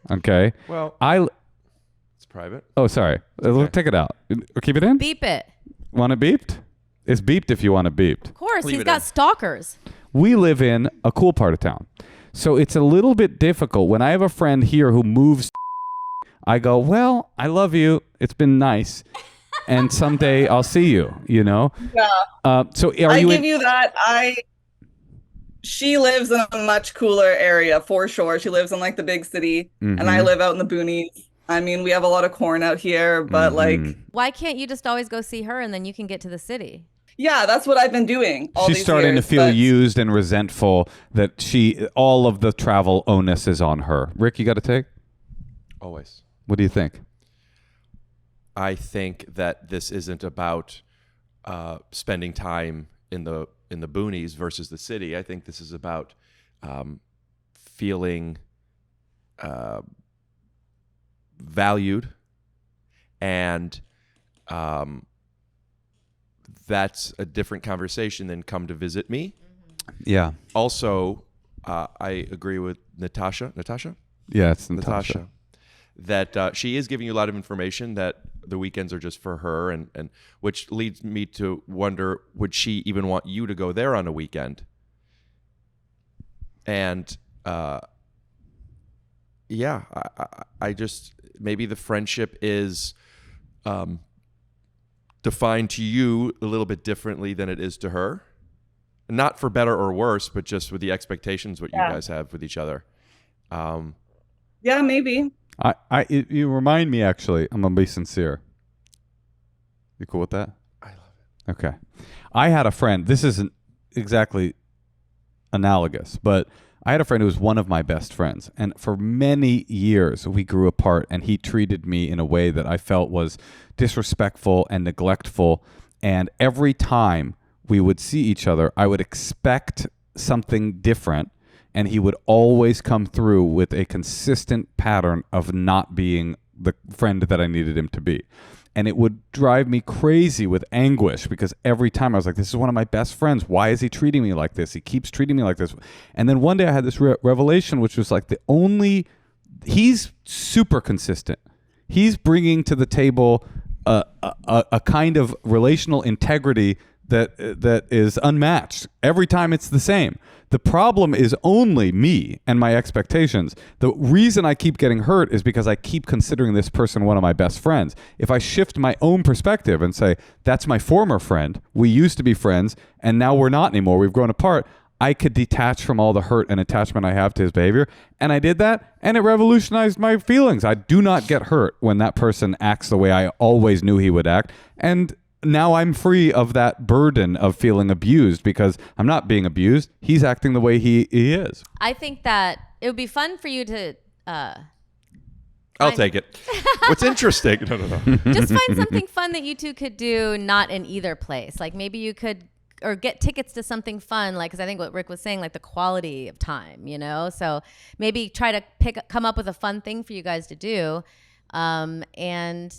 Okay. Well, it's private. Oh, sorry. Okay. Take it out. Keep it in. Beep it. Want it beeped? It's beeped if you want it beeped. Of course, Leave he's it got in. stalkers. We live in a cool part of town. So it's a little bit difficult. When I have a friend here who moves, I go, well, I love you. It's been nice. And someday I'll see you, you know? Yeah. So are I you give you that. she lives in a much cooler area for sure. She lives in like the big city, and I live out in the boonies. I mean, we have a lot of corn out here, but like, Why can't you just always go see her and then you can get to the city? yeah, that's what I've been doing all She's these starting years, to feel but used and resentful that all of the travel onus is on her. Rick, you got to take? Always. What do you think? I think that this isn't about spending time in the boonies versus the city. I think this is about feeling valued, and that's a different conversation than come to visit me. Yeah. Also, I agree with Natasha. Yeah, it's Natasha. That she is giving you a lot of information that the weekends are just for her, and which leads me to wonder, would she even want you to go there on a weekend? And yeah, I just, maybe the friendship is defined to you a little bit differently than it is to her. Not for better or worse, but just with the expectations what you guys have with each other. yeah, maybe. You remind me, actually, I'm going to be sincere. You cool with that? I love it. Okay. I had a friend, this isn't exactly analogous, but I had a friend who was one of my best friends. And for many years, we grew apart, and he treated me in a way that I felt was disrespectful and neglectful. And every time we would see each other, I would expect something different. And he would always come through with a consistent pattern of not being the friend that I needed him to be. And it would drive me crazy with anguish, because every time I was like, this is one of my best friends. Why is he treating me like this? He keeps treating me like this. And then one day I had this revelation, which was like, he's super consistent. He's bringing to the table a kind of relational integrity that is unmatched. Every time it's the same. The problem is only me and my expectations. The reason I keep getting hurt is because I keep considering this person one of my best friends. If I shift my own perspective and say, that's my former friend, we used to be friends, and now we're not anymore, we've grown apart, I could detach from all the hurt and attachment I have to his behavior. And I did that, and it revolutionized my feelings. I do not get hurt when that person acts the way I always knew he would act. And now I'm free of that burden of feeling abused, because I'm not being abused. He's acting the way he is. I think that it would be fun for you to I'll take it. What's interesting? No. just find something fun that you two could do, not in either place. Like maybe you could, or get tickets to something fun, like, because I think what Rick was saying, like the quality of time, you know? So maybe try to come up with a fun thing for you guys to do. And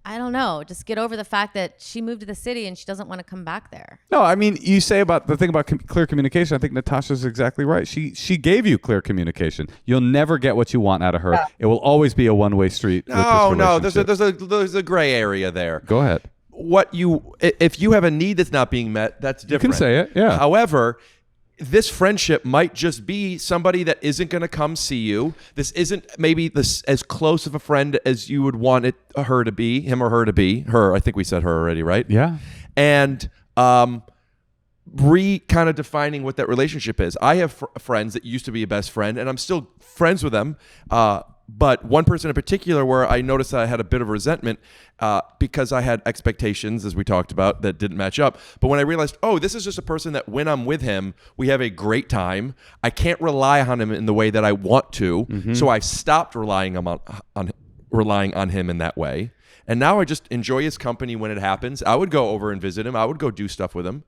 I don't know, just get over the fact that she moved to the city and she doesn't want to come back there. No, I mean, you say about the thing about clear communication. I think Natasha's exactly right. She gave you clear communication. You'll never get what you want out of her. Yeah. It will always be a one-way street. No, there's a gray area there. Go ahead. If you have a need that's not being met, that's different. You can say it, yeah. However, this friendship might just be somebody that isn't going to come see you. This isn't maybe as close of a friend as you would want her to be, him or her to be. Her, I think we said her already, right? Yeah. And kind of defining what that relationship is. I have friends that used to be a best friend, and I'm still friends with them. But one person in particular where I noticed that I had a bit of resentment because I had expectations, as we talked about, that didn't match up. But when I realized, this is just a person that when I'm with him, we have a great time. I can't rely on him in the way that I want to. Mm-hmm. So I stopped relying on him in that way. And now I just enjoy his company when it happens. I would go over and visit him. I would go do stuff with him.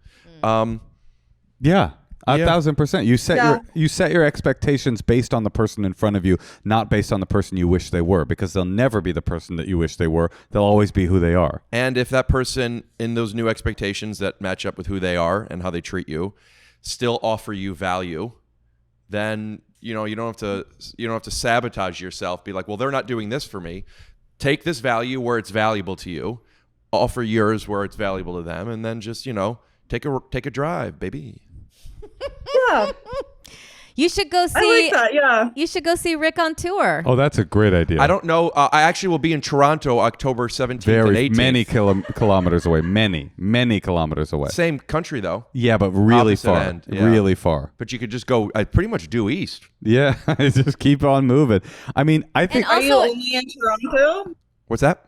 Yeah. 1,000%. You set your expectations based on the person in front of you, not based on the person you wish they were, because they'll never be the person that you wish they were. They'll always be who they are. And if that person in those new expectations that match up with who they are and how they treat you still offer you value, then you don't have to sabotage yourself. Be like, well, they're not doing this for me. Take this value where it's valuable to you, offer yours where it's valuable to them, and then just take a drive, baby. Yeah. You should go I see. like that. Yeah. You should go see Rick on tour. Oh, that's a great idea. I don't know. I actually will be in Toronto October 17th and Very 18th. many kilometers away. Many kilometers away. Same country though. Yeah, but really Opposite far. end, yeah. Really far. But you could just go. I pretty much due east. Yeah, just keep on moving. I mean, I think. And Are you Also- only in Toronto? What's that?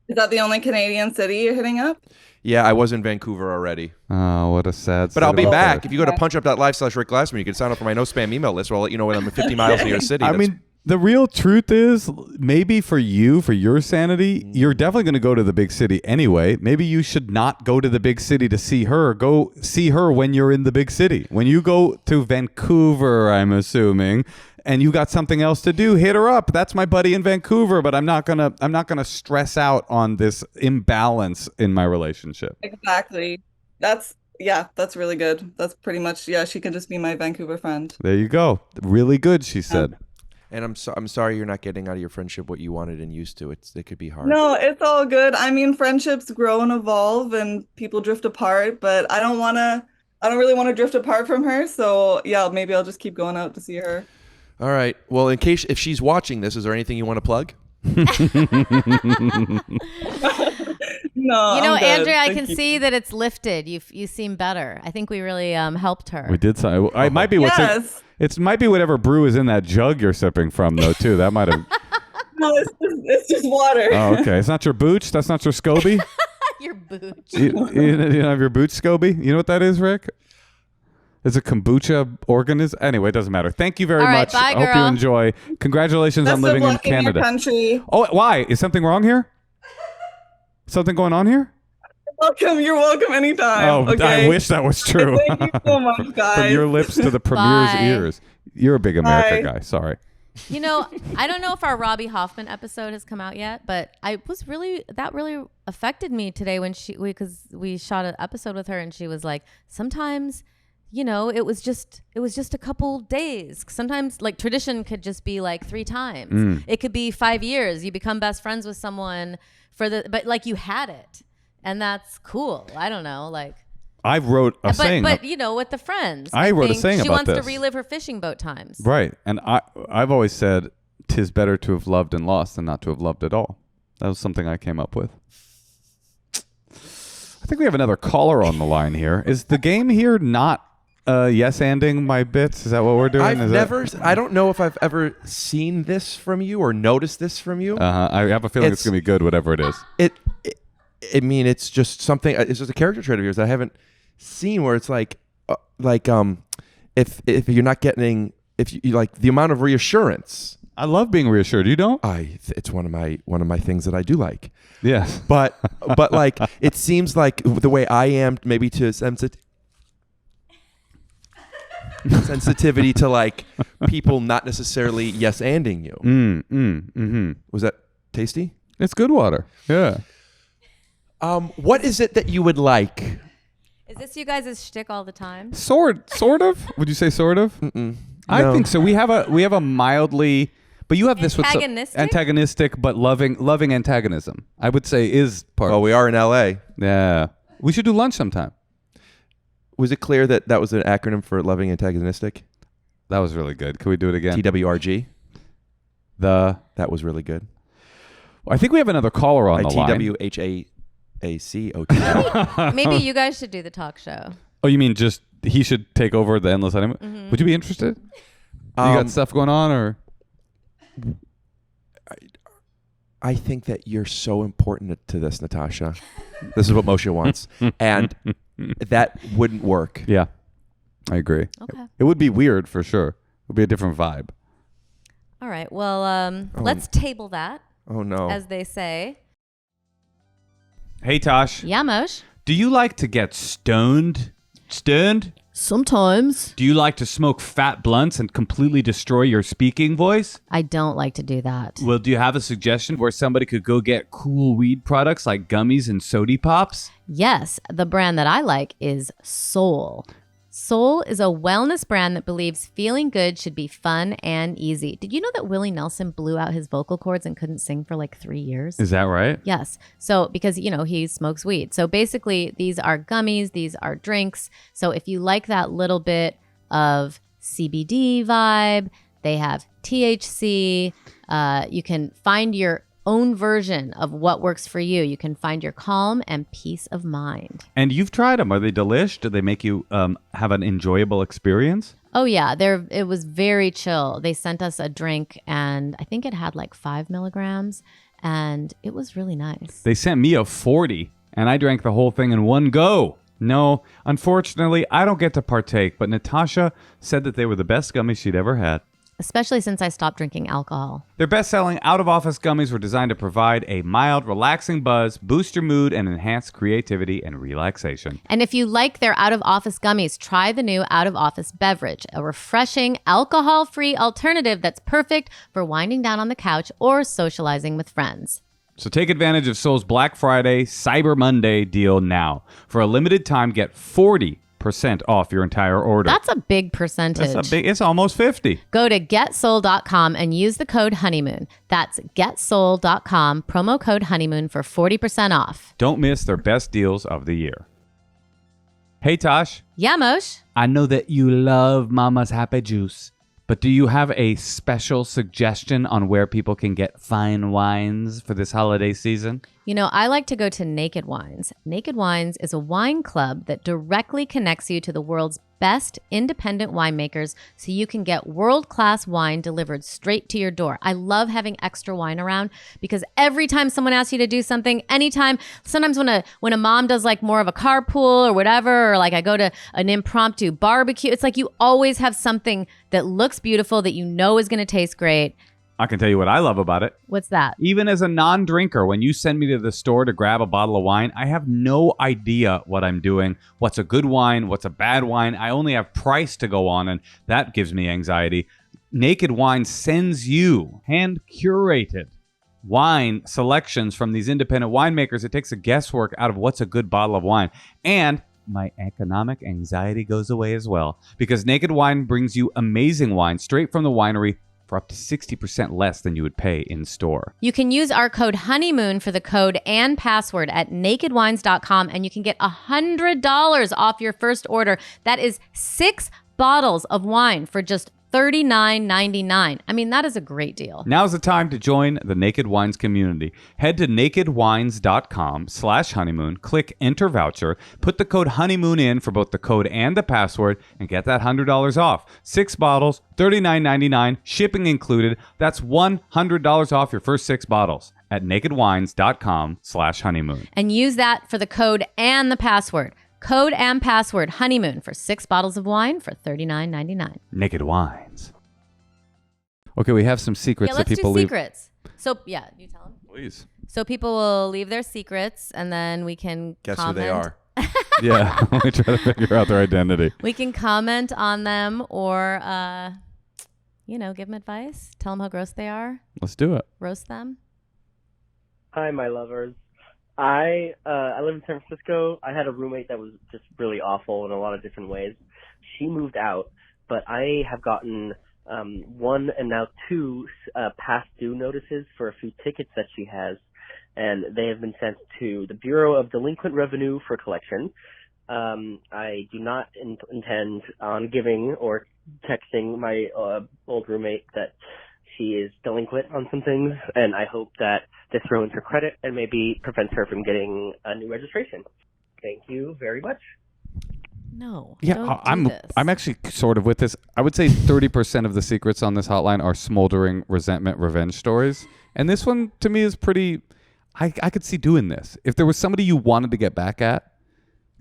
Is that the only Canadian city you're hitting up? Yeah, I was in Vancouver already. Oh, what a sad. But I'll be Oh, back. okay. If you go to punchup.live/Rick Glassman, you can sign up for my no spam email list where I'll let you know when I'm 50 miles near a city. I mean, the real truth is, maybe for you, for your sanity, you're definitely going to go to the big city anyway. Maybe you should not go to the big city to see her. Go see her when you're in the big city. When you go to Vancouver, I'm assuming, and you got something else to do, hit her up. That's my buddy in Vancouver, but I'm not gonna stress out on this imbalance in my relationship. Exactly. That's really good. That's pretty much, she can just be my Vancouver friend. There you go. Really good, she said. and I'm sorry you're not getting out of your friendship what you wanted and used to. It could be hard. No, it's all good. I mean, friendships grow and evolve and people drift apart, but I don't really want to drift apart from her. So yeah, maybe I'll just keep going out to see her. All right. Well, if she's watching this, is there anything you want to plug? No, I'm good. Andrea, I Thank can you. see that it's lifted. You seem better. I think we really helped her. We did. It might be Yes. it might be whatever brew is in that jug you're sipping from, though. Too. That might have. No, it's just water. Oh, okay. It's not your booch. That's not your SCOBY. Your booch. you don't have your booch SCOBY. You know what that is, Rick? It's a kombucha organism. Anyway, it doesn't matter. Thank you very All right, much. bye, I hope you girl. enjoy. Congratulations Best on living of in luck in your Canada. country. Oh, why? Is something wrong here? Something going on here? You're welcome anytime. Oh, okay? I wish that was true. Thank you so much, guys. From your lips to the premier's Bye. ears. You're a big America Bye. guy. Sorry. I don't know if our Robbie Hoffman episode has come out yet, but that really affected me today when because we shot an episode with her and she was like, sometimes, it was just a couple days. Sometimes like tradition could just be like 3 times. It could be 5 years. You become best friends with someone but like you had it. And that's cool. I don't know. Like, I wrote a saying. But with the friends, I wrote a think saying she about wants to this. relive her fishing boat times. Right. And I've always said, 'tis better to have loved and lost than not to have loved at all. That was something I came up with. I think we have another caller on the line here. Is the game here not yes-anding my bits? Is that what we're doing? I don't know if I've ever seen this from you or noticed this from you. I have a feeling it's going to be good, whatever it is. It's just something. It's just a character trait of yours that I haven't seen. Where it's like, if you're not getting, if you like the amount of reassurance. I love being reassured. You don't? It's one of my things that I do like. Yes. But like it seems like the way I am maybe to sensitivity to like people not necessarily yes-anding you. Was that tasty? It's good water. Yeah. What is it that you would like? Is this you guys' shtick all the time? Sort of. Would you say sort of? I No. think so. We have a mildly, but you have this with antagonistic, but loving antagonism. I would say is part. Well, we are in LA. Yeah. We should do lunch sometime. Was it clear that was an acronym for loving antagonistic? That was really good. Can we do it again? TWRG. That was really good. I think we have another caller on the line. TWHAACOT. Maybe you guys should do the talk show. Oh, you mean just he should take over the Endless Honeymoon? Mm-hmm. Would you be interested? You got stuff going on, or? I think that you're so important to this, Natasha. This is what Moshe wants, and that wouldn't work. Yeah, I agree. Okay. It would be weird for sure. It would be a different vibe. All right. Well, let's table that, Oh no. as they say. Hey, Tosh. Yeah, Moshe. Do you like to get stoned? Sometimes. Do you like to smoke fat blunts and completely destroy your speaking voice? I don't like to do that. Well, do you have a suggestion where somebody could go get cool weed products like gummies and sody pops? Yes, the brand that I like is Soul. Soul is a wellness brand that believes feeling good should be fun and easy. Did you know that Willie Nelson blew out his vocal cords and couldn't sing for like 3 years? Is that right? Yes. So because, he smokes weed. So basically these are gummies, these are drinks. So if you like that little bit of CBD vibe. They have THC. You can find your own version of what works for you. You can find your calm and peace of mind. And you've tried them. Are they delish? Do they make you have an enjoyable experience? Oh yeah, it was very chill. They sent us a drink and I think it had like 5 milligrams and it was really nice. They sent me a 40 and I drank the whole thing in one go. No, unfortunately, I don't get to partake, but Natasha said that they were the best gummies she'd ever had. Especially since I stopped drinking alcohol. Their best-selling out-of-office gummies were designed to provide a mild, relaxing buzz, boost your mood, and enhance creativity and relaxation. And if you like their out-of-office gummies, try the new out-of-office beverage, a refreshing, alcohol-free alternative that's perfect for winding down on the couch or socializing with friends. So take advantage of Soul's Black Friday, Cyber Monday deal now. For a limited time, get 40% off your entire order. That's a big percentage. It's almost 50. Go to getsoul.com and use the code honeymoon. That's getsoul.com, promo code honeymoon for 40% off. Don't miss their best deals of the year. Hey, Tosh. Yeah, Moshe. I know that you love Mama's Happy Juice, but do you have a special suggestion on where people can get fine wines for this holiday season? You know, I like to go to Naked Wines. Naked Wines is a wine club that directly connects you to the world's best independent winemakers so you can get world-class wine delivered straight to your door. I love having extra wine around because every time someone asks you to do something, anytime, sometimes when a mom does like more of a carpool or whatever, or like I go to an impromptu barbecue, it's like you always have something that looks beautiful that you know is going to taste great. I can tell you what I love about it. What's that? Even as a non-drinker, when you send me to the store to grab a bottle of wine, I have no idea what I'm doing, what's a good wine, what's a bad wine. I only have price to go on, and that gives me anxiety. Naked Wine sends you hand-curated wine selections from these independent winemakers. It takes the guesswork out of what's a good bottle of wine. And my economic anxiety goes away as well, because Naked Wine brings you amazing wine straight from the winery for up to 60% less than you would pay in store. You can use our code honeymoon for the code and password at nakedwines.com and you can get $100 off your first order. That is 6 bottles of wine for just $39.99. I mean, that is a great deal. Now's the time to join the Naked Wines community. Head to nakedwines.com/honeymoon, click enter voucher, put the code honeymoon in for both the code and the password, and get that $100 off. 6 bottles, $39.99, shipping included. That's $100 off your first 6 bottles at nakedwines.com/honeymoon. And use that for the code and the password. Code and password honeymoon for 6 bottles of wine for $39.99. Naked Wines. Okay, we have some secrets Yeah, that let's people do leave. secrets. So, yeah, you tell them. Please. So people will leave their secrets and then we can Guess comment. who they are. Yeah, we try to figure out their identity. We can comment on them or, give them advice. Tell them how gross they are. Let's do it. Roast them. Hi, my lovers. I live in San Francisco. I had a roommate that was just really awful in a lot of different ways. She moved out, but I have gotten 1 and now 2 past due notices for a few tickets that she has, and they have been sent to the Bureau of Delinquent Revenue for collection. I do not intend on giving or texting my old roommate that she is delinquent on some things, and I hope that this ruins her credit and maybe prevents her from getting a new registration. Thank you very much. No. Yeah, don't do this. I'm actually sort of with this. I would say 30% of the secrets on this hotline are smoldering resentment, revenge stories, and this one to me is pretty. I could see doing this if there was somebody you wanted to get back at.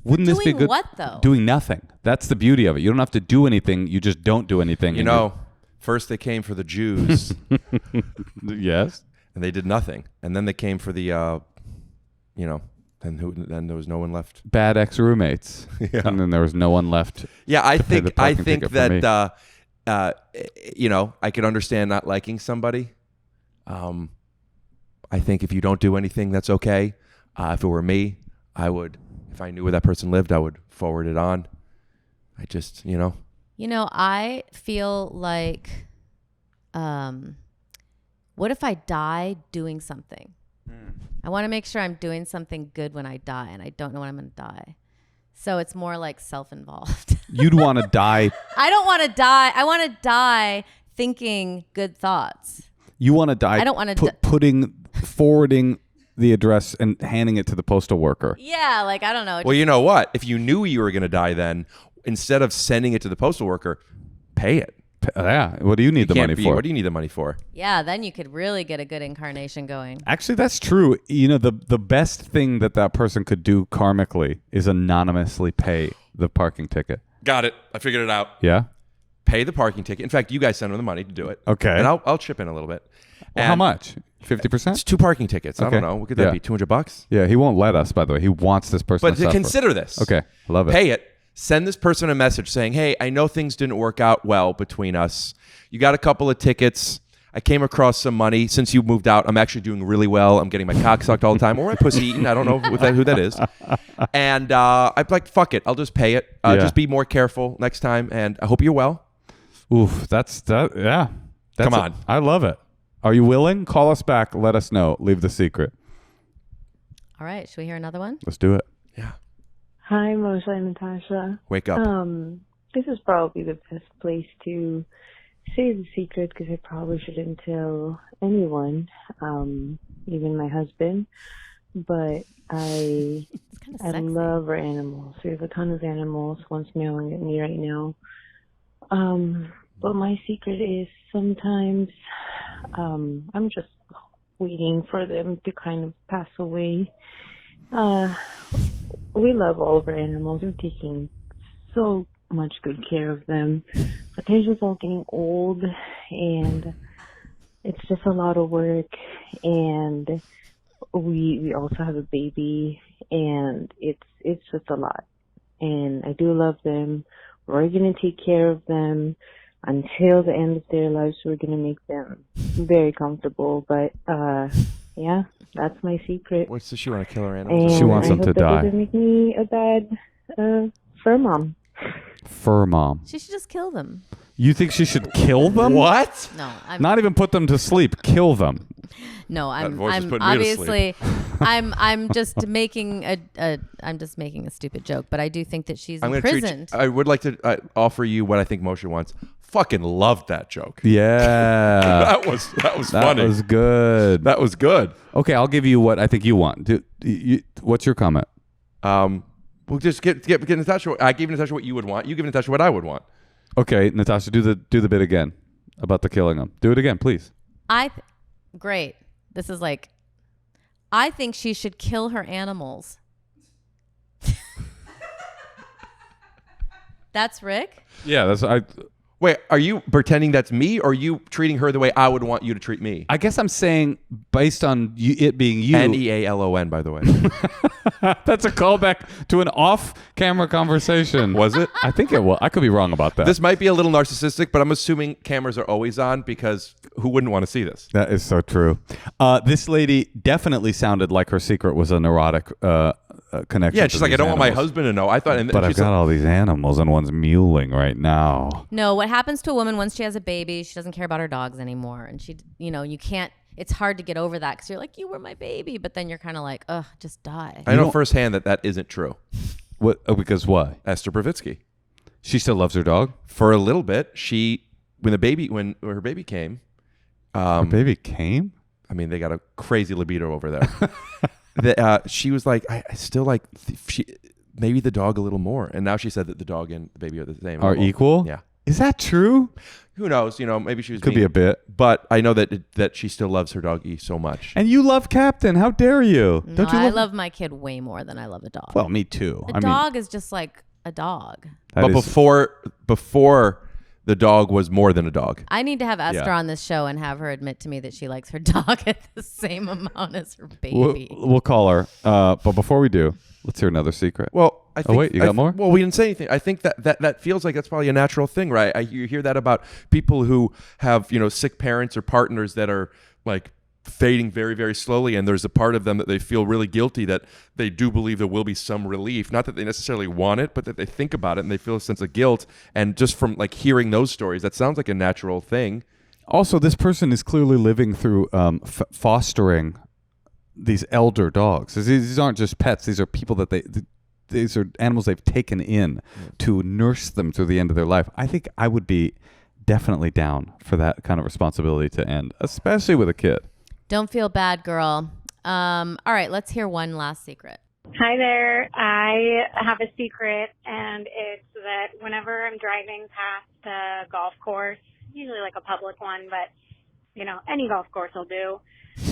Wouldn't this be Doing good? what, though? Doing nothing. That's the beauty of it. You don't have to do anything. You just don't do anything. You know, first they came for the Jews, Yes. and they did nothing, and then they came for the, then there was no one left. Bad ex-roommates. Yeah. And then there was no one left. Yeah, I to pay the think parking ticket for me. that I could understand not liking somebody. I think if you don't do anything, that's okay. If it were me, I would. If I knew where that person lived, I would forward it on. I just, I feel like, what if I die doing something? I want to make sure I'm doing something good when I die, and I don't know when I'm going to die. So it's more like self-involved. You'd want to die. I don't want to die. I want to die thinking good thoughts. You want to die. I don't want to forwarding the address and handing it to the postal worker. Yeah, like I don't know. Well, you know what? If you knew you were going to die, then instead of sending it to the postal worker, pay it. Yeah. What do you need the money for? What do you need the money for? Yeah, then you could really get a good incarnation going. Actually, that's true. You know, the best thing that person could do karmically is anonymously pay the parking ticket. Got it. I figured it out. Yeah. Pay the parking ticket. In fact, you guys send them the money to do it. Okay. And I'll chip in a little bit. Well, how much? 50%? It's 2 parking tickets. I Okay. don't know. What could that be? $200? Yeah, he won't let us, by the way. He wants this person But to suffer. consider this. Okay. Love it. Pay it. Send this person a message saying, hey, I know things didn't work out well between us. You got a couple of tickets. I came across some money. Since you moved out, I'm actually doing really well. I'm getting my cock sucked all the time or my pussy eaten. I don't know who that is. And I'm like, fuck it. I'll just pay it. Just be more careful next time. And I hope you're well. Oof, yeah. Come on. I love it. Are you willing? Call us back. Let us know. Leave the secret. All right, should we hear another one? Let's do it. Yeah. Hi, Moshe and Natasha. Wake up. This is probably the best place to say the secret because I probably shouldn't tell anyone, even my husband. But I love our animals. We have a ton of animals. One's meowing at me right now. But my secret is sometimes I'm just waiting for them to kind of pass away. We love all of our animals. We're taking so much good care of them. But they're just all getting old, and it's just a lot of work. And we also have a baby, and it's just a lot. And I do love them. We're going to take care of them until the end of their lives. We're going to make them very comfortable. But yeah, that's my secret. Does she want to kill her animals? And She wants them to die. I hope that doesn't make me a bad fur mom. Fur mom. She should just kill them. You think she should kill them? What? No, Not even put them to sleep. Kill them. No, I'm voice is I'm putting me to obviously I'm just making a stupid joke, but I do think that she's I'm going to imprisoned. I would like to offer you what I think Moshe wants. Fucking loved that joke. Yeah. That was funny. That was good. That was good. Okay, I'll give you what I think you want. What's your comment? We'll just get Natasha. I gave Natasha what you would want. You give Natasha what I would want. Okay, Natasha, do the bit again about the killing them. Do it again, please. Great. This is like, I think she should kill her animals. That's Rick? Yeah, Wait, are you pretending that's me, or are you treating her the way I would want you to treat me? I guess I'm saying based on it being you. Nealon, by the way. That's a callback to an off-camera conversation. Was it? I think it was. I could be wrong about that. This might be a little narcissistic, but I'm assuming cameras are always on because who wouldn't want to see this? That is so true. This lady definitely sounded like her secret was a neurotic connection. Yeah, to she's like, these I don't want my animals. husband to know. I thought, But I've got all these animals, and one's mewling right now. No, what happens to a woman once she has a baby, she doesn't care about her dogs anymore. And she, you can't, it's hard to get over that because you're like, you were my baby. But then you're kind of like, ugh, just die. I know firsthand that isn't true. What? Because why? Esther Bravitsky. She still loves her dog? For a little bit, when her baby came. Her baby came? I mean, they got a crazy libido over there. She was like, I still like, maybe the dog a little more. And now she said that the dog and the baby are the same. Are equal? Yeah. Is that true? Who knows? Maybe she was Could be a bit. But I know that she still loves her doggie so much. And you love Captain. How dare you? No, Don't you I love my kid way more than I love a dog. Well, me too. A dog is just like a dog. But before the dog was more than a dog. I need to have Esther Yeah. on this show and have her admit to me that she likes her dog at the same amount as her baby. We'll call her. But before we do, let's hear another secret. Well, I think, wait, you got more? Well, we didn't say anything. I think that feels like that's probably a natural thing, right? You hear that about people who have, sick parents or partners that are like fading very, very slowly, and there's a part of them that they feel really guilty that they do believe there will be some relief. Not that they necessarily want it, but that they think about it and they feel a sense of guilt. And just from like hearing those stories, that sounds like a natural thing. Also, this person is clearly living through fostering these elder dogs. These aren't just pets. These are people that these are animals they've taken in to nurse them through the end of their life. I think I would be definitely down for that kind of responsibility to end, especially with a kid. Don't feel bad, girl. All right, let's hear one last secret. Hi there. I have a secret, and it's that whenever I'm driving past a golf course, usually like a public one, but, you know, any golf course will do,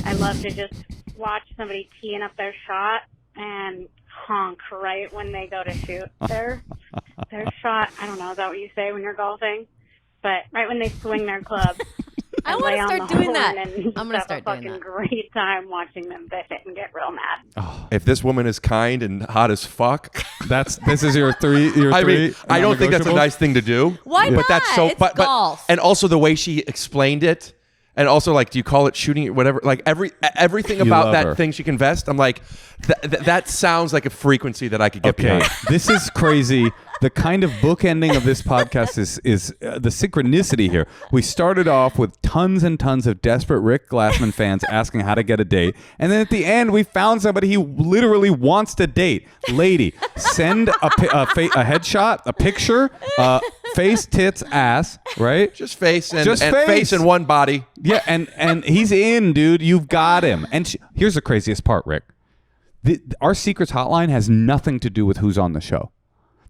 I love to just watch somebody teeing up their shot and honk right when they go to shoot their shot. I don't know, is that what you say when you're golfing? But right when they swing their club. I want to start doing that. I'm going to start doing that. Have a fucking great time watching them biff it and get real mad. Oh. If this woman is kind and hot as fuck, This is your three. I mean, I don't think that's a nice thing to do. Why But not? that's so. It's golf. And also the way she explained it, and also like, do you call it shooting? Whatever. Like everything about that her. thing she confessed. I'm like, that sounds like a frequency that I could get behind. This is crazy. The kind of bookending of this podcast is the synchronicity here. We started off with tons and tons of desperate Rick Glassman fans asking how to get a date. And then at the end, we found somebody who literally wants to date. Lady, send a headshot, a picture, face, tits, ass, right? Just face and Just face and one body. Yeah, and he's in, dude. You've got him. And here's the craziest part, Rick. Our Secrets Hotline has nothing to do with who's on the show.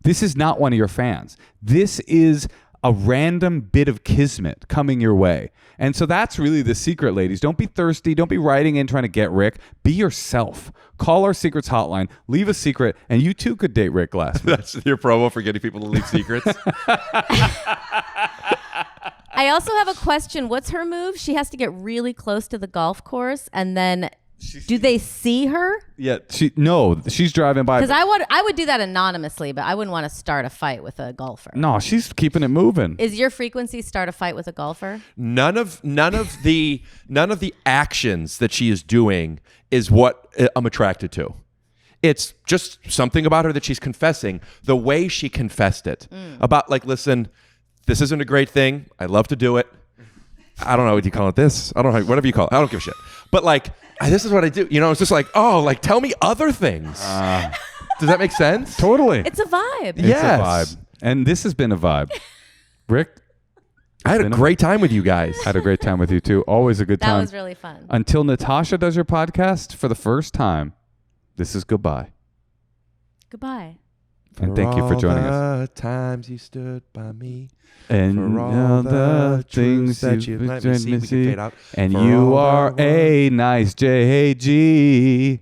This is not one of your fans. This is a random bit of kismet coming your way. And so that's really the secret, ladies. Don't be thirsty. Don't be writing in trying to get Rick. Be yourself. Call our Secrets Hotline. Leave a secret, and you too could date Rick Glassman. That's your promo for getting people to leave secrets. I also have a question. What's her move? She has to get really close to the golf course, and then do they see her? Yeah, she's driving by. Because I would do that anonymously, but I wouldn't want to start a fight with a golfer. No, she's keeping it moving. Is your frequency start a fight with a golfer? None of the actions that she is doing is what I'm attracted to. It's just something about her that she's confessing. The way she confessed it about, like, listen, this isn't a great thing. I love to do it. I don't know what you call it. This. I don't know, whatever you call it. I don't give a shit. But like, this is what I do. You know, it's just like, oh, like, tell me other things. Does that make sense? Totally. It's a vibe. It's Yes. a vibe. And this has been a vibe. Rick, I had a great time with you guys. had a great time with you too. Always a good time. That was really fun. Until Natasha does your podcast for the first time, this is goodbye. Goodbye. And thank you for joining us. all the times you stood by me. And For all the things that you let me see, we can fade out. And For you all are the a nice JG.